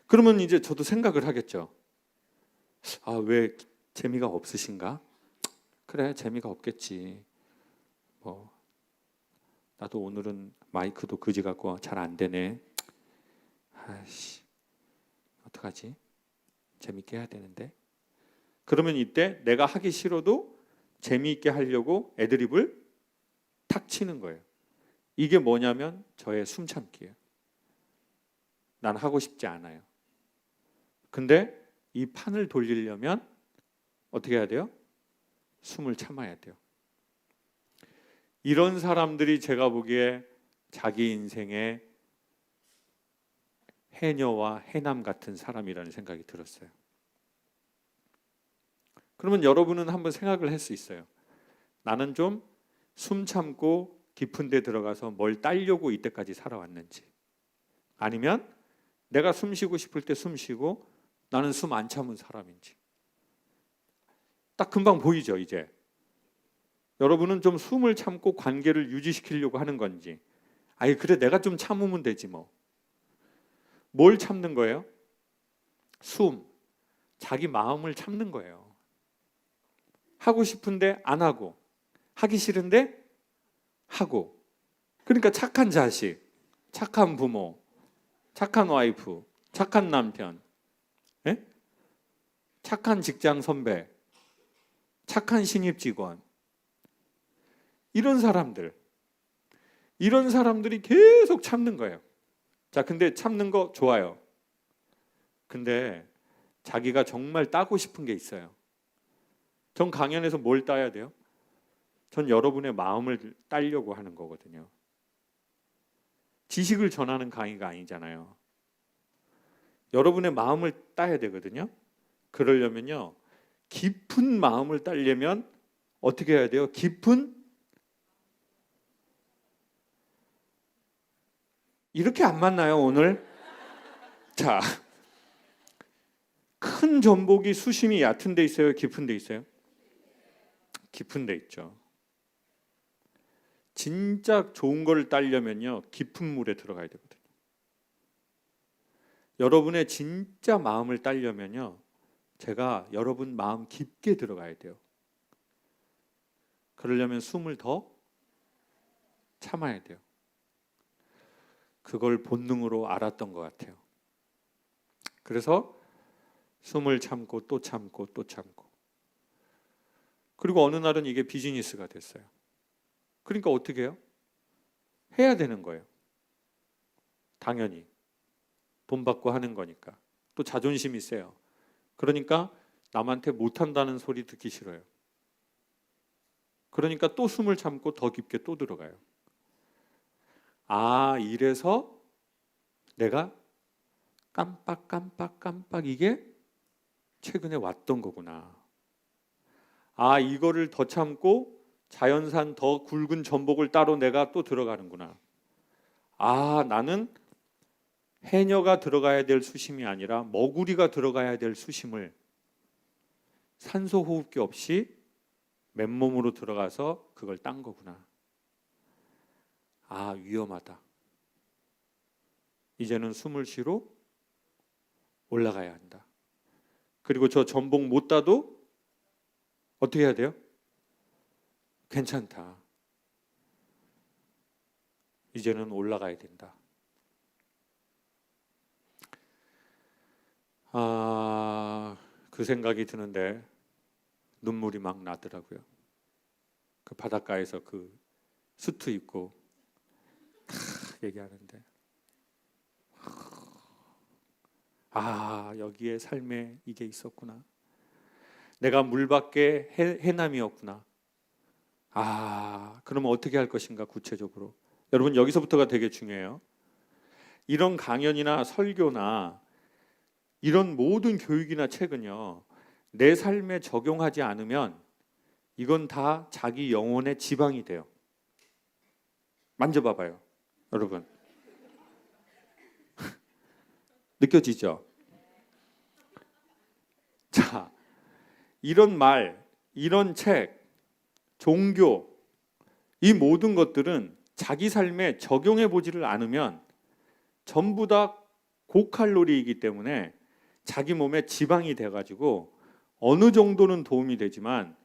그러면 이제 저도 생각을 하겠죠. 왜 재미가 없으신가? 그래, 재미가 없겠지. 나도 오늘은 마이크도 그지 같고 잘 안 되네. 아이씨, 어떡하지? 재밌게 해야 되는데. 그러면 이때 내가 하기 싫어도 재미있게 하려고 애드립을 탁 치는 거예요. 이게 뭐냐면 저의 숨참기예요. 난 하고 싶지 않아요. 근데 이 판을 돌리려면 어떻게 해야 돼요? 숨을 참아야 돼요. 이런 사람들이 제가 보기에 자기 인생의 해녀와 해남 같은 사람이라는 생각이 들었어요. 그러면 여러분은 한번 생각을 할 수 있어요. 나는 좀 숨 참고 깊은 데 들어가서 뭘 따려고 이때까지 살아왔는지, 아니면 내가 숨 쉬고 싶을 때 숨 쉬고 나는 숨 안 참은 사람인지. 딱 금방 보이죠, 이제. 여러분은 좀 숨을 참고 관계를 유지시키려고 하는 건지, 그래 내가 좀 참으면 되지 뭐. 뭘 참는 거예요? 숨. 자기 마음을 참는 거예요. 하고 싶은데 안 하고, 하기 싫은데 하고. 그러니까 착한 자식, 착한 부모, 착한 와이프, 착한 남편, 착한 직장 선배, 착한 신입 직원, 이런 사람들이 계속 참는 거예요. 자, 근데 참는 거 좋아요. 근데 자기가 정말 따고 싶은 게 있어요. 전 강연에서 뭘 따야 돼요? 전 여러분의 마음을 따려고 하는 거거든요. 지식을 전하는 강의가 아니잖아요. 여러분의 마음을 따야 되거든요. 그러려면요, 깊은 마음을 따려면 어떻게 해야 돼요? 이렇게 안 맞나요, 오늘? 자, 큰 전복이 수심이 얕은 데 있어요? 깊은 데 있어요? 깊은 데 있죠. 진짜 좋은 걸 따려면요, 깊은 물에 들어가야 되거든요. 여러분의 진짜 마음을 따려면요, 제가 여러분 마음 깊게 들어가야 돼요. 그러려면 숨을 더 참아야 돼요. 그걸 본능으로 알았던 것 같아요. 그래서 숨을 참고 또 참고 또 참고. 그리고 어느 날은 이게 비즈니스가 됐어요. 그러니까 어떻게 해요? 해야 되는 거예요. 당연히. 돈 받고 하는 거니까. 또 자존심이 세요. 그러니까 남한테 못한다는 소리 듣기 싫어요. 그러니까 또 숨을 참고 더 깊게 또 들어가요. 아, 이래서 내가 깜빡 이게 최근에 왔던 거구나. 아, 이거를 더 참고 자연산 더 굵은 전복을 따로 내가 또 들어가는구나. 아, 나는 해녀가 들어가야 될 수심이 아니라 머구리가 들어가야 될 수심을 산소 호흡기 없이 맨몸으로 들어가서 그걸 딴 거구나. 아, 위험하다. 이제는 숨을 쉬러 올라가야 한다. 그리고 저 전복 못 따도 어떻게 해야 돼요? 괜찮다. 이제는 올라가야 된다. 그 생각이 드는데 눈물이 막 나더라고요. 그 바닷가에서 그 수트 입고 얘기하는데 아, 여기에 삶에 이게 있었구나. 내가 물 밖에 해남이었구나. 아, 그러면 어떻게 할 것인가 구체적으로. 여러분, 여기서부터가 되게 중요해요. 이런 강연이나 설교나 이런 모든 교육이나 책은요, 내 삶에 적용하지 않으면 이건 다 자기 영혼의 지방이 돼요. 만져봐봐요, 여러분. 느껴지죠? 자, 이런 말, 이런 책, 종교, 이 모든 것들은 자기 삶에 적용해 보지를 않으면 전부 다 고칼로리이기 때문에 자기 몸에 지방이 돼가지고 어느 정도는 도움이 되지만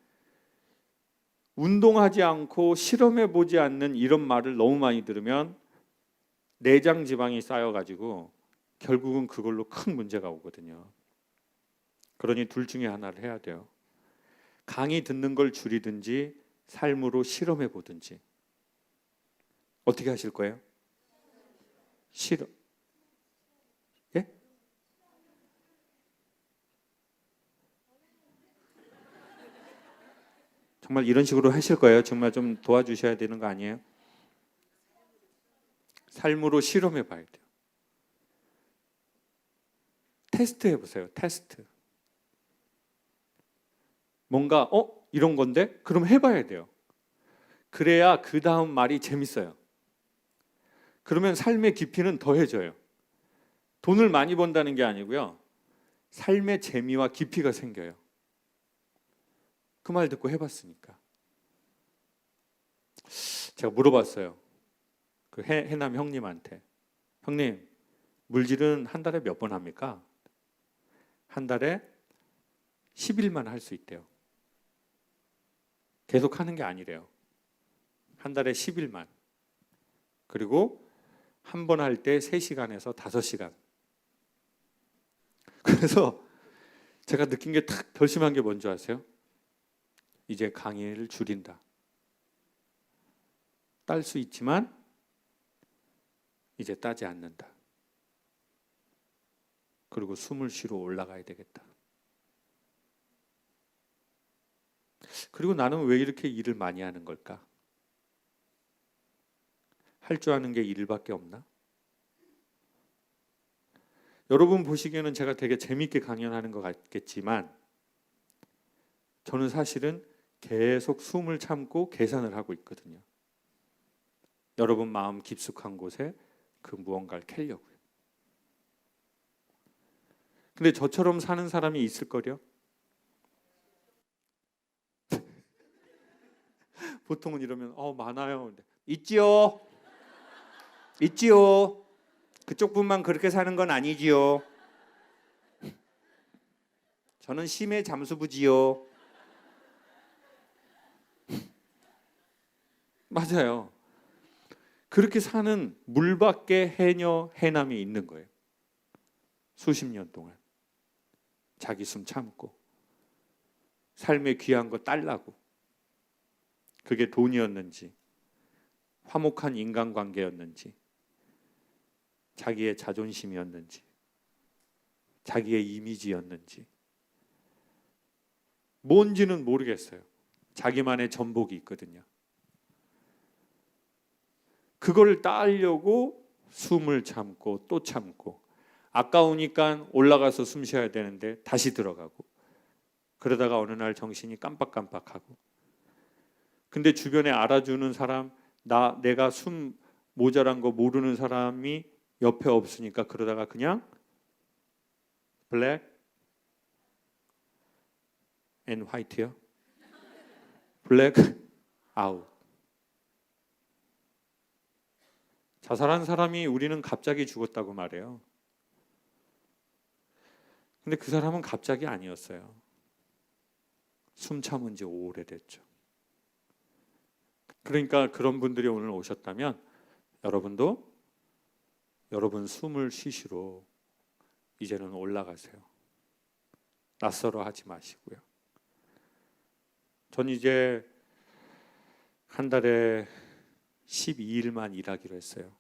운동하지 않고 실험해 보지 않는 이런 말을 너무 많이 들으면 내장 지방이 쌓여가지고 결국은 그걸로 큰 문제가 오거든요. 그러니 둘 중에 하나를 해야 돼요. 강의 듣는 걸 줄이든지 삶으로 실험해 보든지. 어떻게 하실 거예요? 실험. 예? 정말 이런 식으로 하실 거예요? 정말 좀 도와주셔야 되는 거 아니에요? 삶으로 실험해 봐야 돼요. 테스트 해보세요. 테스트. 뭔가 이런 건데? 그럼 해봐야 돼요. 그래야 그 다음 말이 재밌어요. 그러면 삶의 깊이는 더해져요. 돈을 많이 번다는 게 아니고요. 삶의 재미와 깊이가 생겨요. 그 말 듣고 해봤으니까. 제가 물어봤어요. 그 해남 형님한테. 형님, 물질은 한 달에 몇 번 합니까? 한 달에 10일만 할 수 있대요. 계속 하는 게 아니래요. 한 달에 10일만. 그리고 한 번 할 때 3시간에서 5시간. 그래서 제가 느낀 게 탁 결심한 게 뭔지 아세요? 이제 강의를 줄인다. 딸 수 있지만 이제 따지 않는다. 그리고 숨을 쉬러 올라가야 되겠다. 그리고 나는 왜 이렇게 일을 많이 하는 걸까? 할 줄 아는 게 일밖에 없나? 여러분 보시기에는 제가 되게 재밌게 강연하는 것 같겠지만 저는 사실은 계속 숨을 참고 계산을 하고 있거든요. 여러분 마음 깊숙한 곳에 그 무언가를 캐려고요. 근데 저처럼 사는 사람이 있을 거요? 보통은 이러면 많아요. 있지요. 있지요. 그쪽 분만 그렇게 사는 건 아니지요. 저는 심해 잠수부지요. 맞아요. 그렇게 사는 물밖에 해녀, 해남이 있는 거예요. 수십 년 동안. 자기 숨 참고 삶의 귀한 거 딸라고. 그게 돈이었는지 화목한 인간관계였는지 자기의 자존심이었는지 자기의 이미지였는지 뭔지는 모르겠어요. 자기만의 전복이 있거든요. 그걸 따려고 숨을 참고 또 참고, 아까우니까 올라가서 숨 쉬어야 되는데 다시 들어가고, 그러다가 어느 날 정신이 깜빡깜빡하고, 근데 주변에 알아주는 사람, 내가 숨 모자란 거 모르는 사람이 옆에 없으니까 그러다가 그냥 블랙 앤 화이트요? 블랙 아웃. 자살한 사람이 우리는 갑자기 죽었다고 말해요. 근데 그 사람은 갑자기 아니었어요. 숨 참은 지 오래됐죠. 그러니까 그런 분들이 오늘 오셨다면 여러분도 여러분 숨을 쉬시러 이제는 올라가세요. 낯설어 하지 마시고요. 전 이제 한 달에 12일만 일하기로 했어요.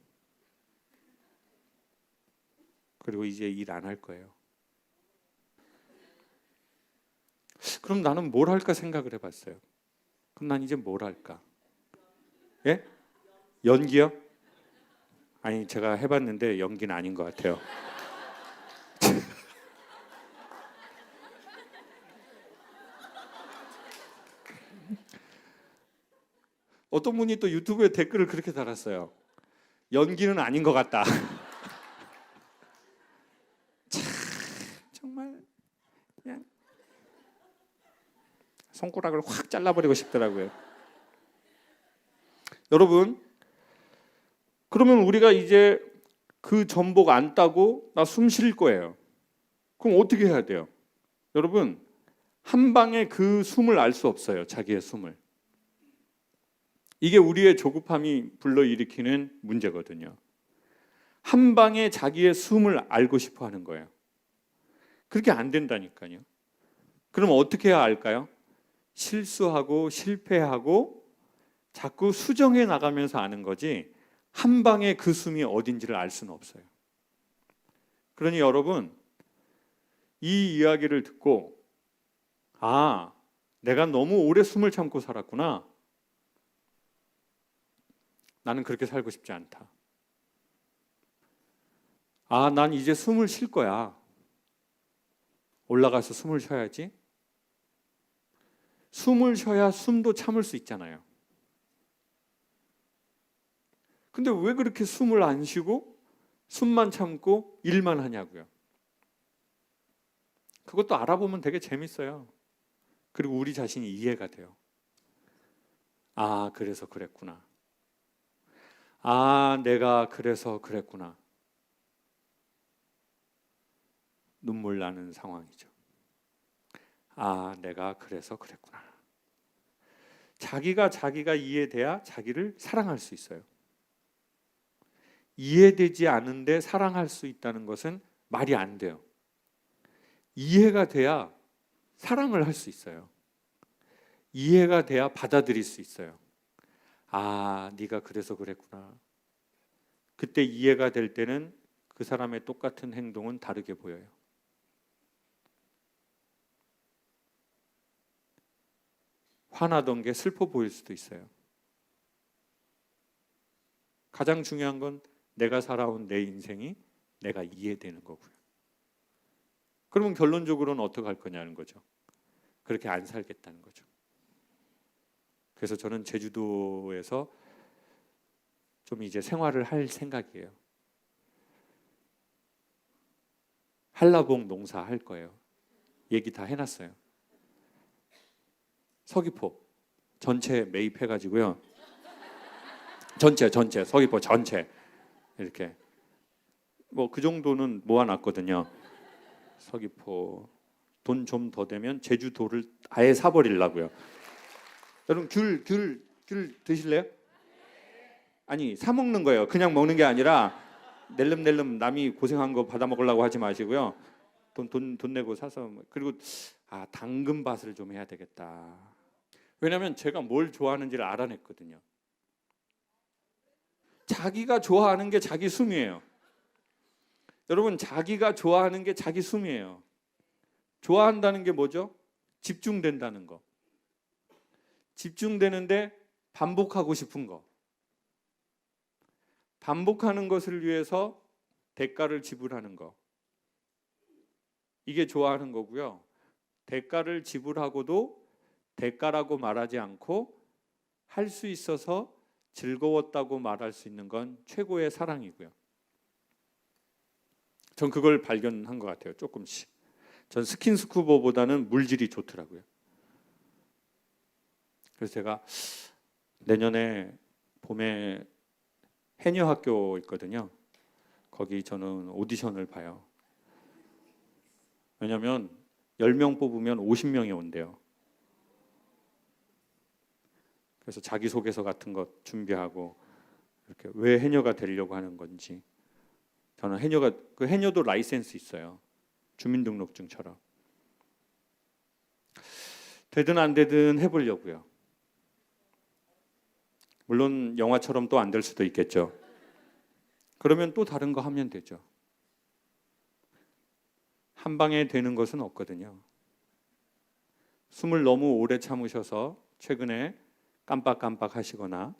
그리고 이제 일 안 할 거예요. 그럼 나는 뭘 할까 생각을 해봤어요. 그럼 난 이제 뭘 할까? 예? 연기요? 아니, 제가 해봤는데 연기는 아닌 것 같아요. 어떤 분이 또 유튜브에 댓글을 그렇게 달았어요. 연기는 아닌 것 같다. 참, 정말 그냥 손가락을 확 잘라버리고 싶더라고요. 여러분, 그러면 우리가 이제 그 전복 안 따고 나 숨 쉴 거예요. 그럼 어떻게 해야 돼요? 여러분, 한 방에 그 숨을 알 수 없어요. 자기의 숨을. 이게 우리의 조급함이 불러일으키는 문제거든요. 한 방에 자기의 숨을 알고 싶어 하는 거예요. 그렇게 안 된다니까요. 그럼 어떻게 해야 알까요? 실수하고 실패하고 자꾸 수정해 나가면서 아는 거지, 한 방에 그 숨이 어딘지를 알 수는 없어요. 그러니 여러분, 이 이야기를 듣고 아, 내가 너무 오래 숨을 참고 살았구나. 나는 그렇게 살고 싶지 않다. 아, 난 이제 숨을 쉴 거야. 올라가서 숨을 쉬어야지. 숨을 쉬어야 숨도 참을 수 있잖아요. 근데 왜 그렇게 숨을 안 쉬고 숨만 참고 일만 하냐고요. 그것도 알아보면 되게 재밌어요. 그리고 우리 자신이 이해가 돼요. 아, 그래서 그랬구나. 아, 내가 그래서 그랬구나. 눈물 나는 상황이죠. 아, 내가 그래서 그랬구나. 자기가 이해돼야 자기를 사랑할 수 있어요. 이해되지 않은데 사랑할 수 있다는 것은 말이 안 돼요. 이해가 돼야 사랑을 할 수 있어요. 이해가 돼야 받아들일 수 있어요. 아, 네가 그래서 그랬구나. 그때 이해가 될 때는 그 사람의 똑같은 행동은 다르게 보여요. 화나던 게 슬퍼 보일 수도 있어요. 가장 중요한 건 내가 살아온 내 인생이 내가 이해되는 거고요. 그러면 결론적으로는 어떻게 할 거냐는 거죠. 그렇게 안 살겠다는 거죠. 그래서 저는 제주도에서 좀 이제 생활을 할 생각이에요. 한라봉 농사 할 거예요. 얘기 다 해놨어요. 서귀포 전체 매입해가지고요. 전체 서귀포 전체 이렇게 뭐 그 정도는 모아놨거든요. 서귀포 돈 좀 더 되면 제주도를 아예 사버리려고요. 여러분 귤 드실래요? 아니, 사 먹는 거예요. 그냥 먹는 게 아니라 낼름낼름 남이 고생한 거 받아 먹으려고 하지 마시고요. 돈 내고 사서. 그리고 아, 당근밭을 좀 해야 되겠다. 왜냐하면 제가 뭘 좋아하는지를 알아냈거든요. 자기가 좋아하는 게 자기 숨이에요. 여러분, 자기가 좋아하는 게 자기 숨이에요. 좋아한다는 게 뭐죠? 집중된다는 거. 집중되는데 반복하고 싶은 거. 반복하는 것을 위해서 대가를 지불하는 거. 이게 좋아하는 거고요. 대가를 지불하고도 대가라고 말하지 않고 할 수 있어서 즐거웠다고 말할 수 있는 건 최고의 사랑이고요. 전 그걸 발견한 것 같아요. 조금씩. 전 스킨스쿠버보다는 물질이 좋더라고요. 그래서 제가 내년에 봄에 해녀 학교 있거든요. 거기 저는 오디션을 봐요. 왜냐하면 10명 뽑으면 50명이 온대요. 그래서 자기소개서 같은 것 준비하고 이렇게 왜 해녀가 되려고 하는 건지. 저는 그 해녀도 라이센스 있어요. 주민등록증처럼. 되든 안 되든 해보려고요. 물론 영화처럼 또 안 될 수도 있겠죠. 그러면 또 다른 거 하면 되죠. 한 방에 되는 것은 없거든요. 숨을 너무 오래 참으셔서 최근에 깜빡깜빡 하시거나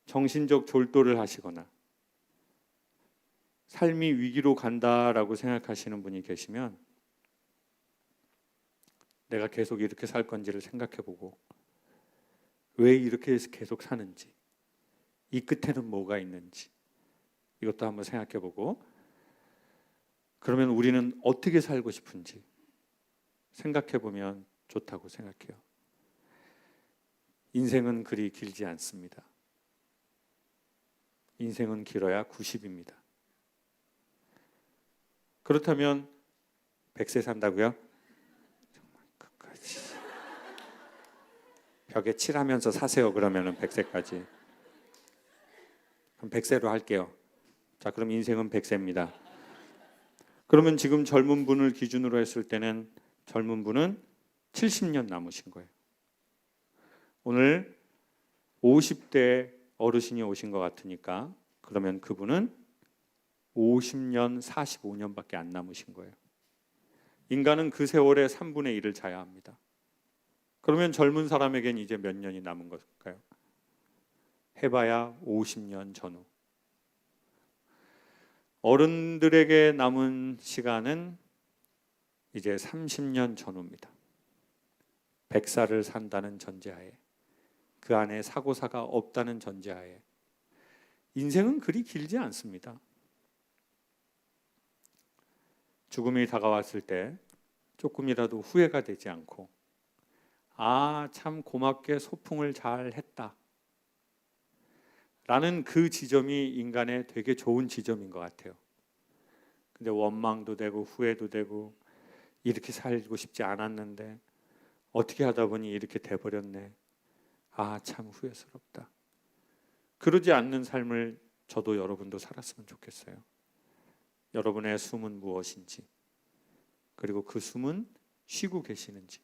정신적 졸도를 하시거나 삶이 위기로 간다라고 생각하시는 분이 계시면 내가 계속 이렇게 살 건지를 생각해보고 왜 이렇게 계속 사는지, 이 끝에는 뭐가 있는지 이것도 한번 생각해보고 그러면 우리는 어떻게 살고 싶은지 생각해보면 좋다고 생각해요. 인생은 그리 길지 않습니다. 인생은 길어야 90입니다. 그렇다면 100세 산다고요? 정말 끝까지 벽에 칠하면서 사세요. 그러면은 100세까지. 그럼 100세로 할게요. 자, 그럼 인생은 100세입니다. 그러면 지금 젊은 분을 기준으로 했을 때는 젊은 분은 70년 남으신 거예요. 오늘 50대 어르신이 오신 것 같으니까 그러면 그분은 50년, 45년밖에 안 남으신 거예요. 인간은 그 세월의 3분의 1을 자야 합니다. 그러면 젊은 사람에겐 이제 몇 년이 남은 걸까요? 해봐야 50년 전후. 어른들에게 남은 시간은 이제 30년 전후입니다. 100살을 산다는 전제하에, 그 안에 사고사가 없다는 전제하에 인생은 그리 길지 않습니다. 죽음이 다가왔을 때 조금이라도 후회가 되지 않고 아, 참 고맙게 소풍을 잘 했다 라는 그 지점이 인간의 되게 좋은 지점인 것 같아요. 근데 원망도 되고 후회도 되고 이렇게 살고 싶지 않았는데 어떻게 하다 보니 이렇게 돼버렸네. 아, 참 후회스럽다. 그러지 않는 삶을 저도 여러분도 살았으면 좋겠어요. 여러분의 숨은 무엇인지, 그리고 그 숨은 쉬고 계시는지,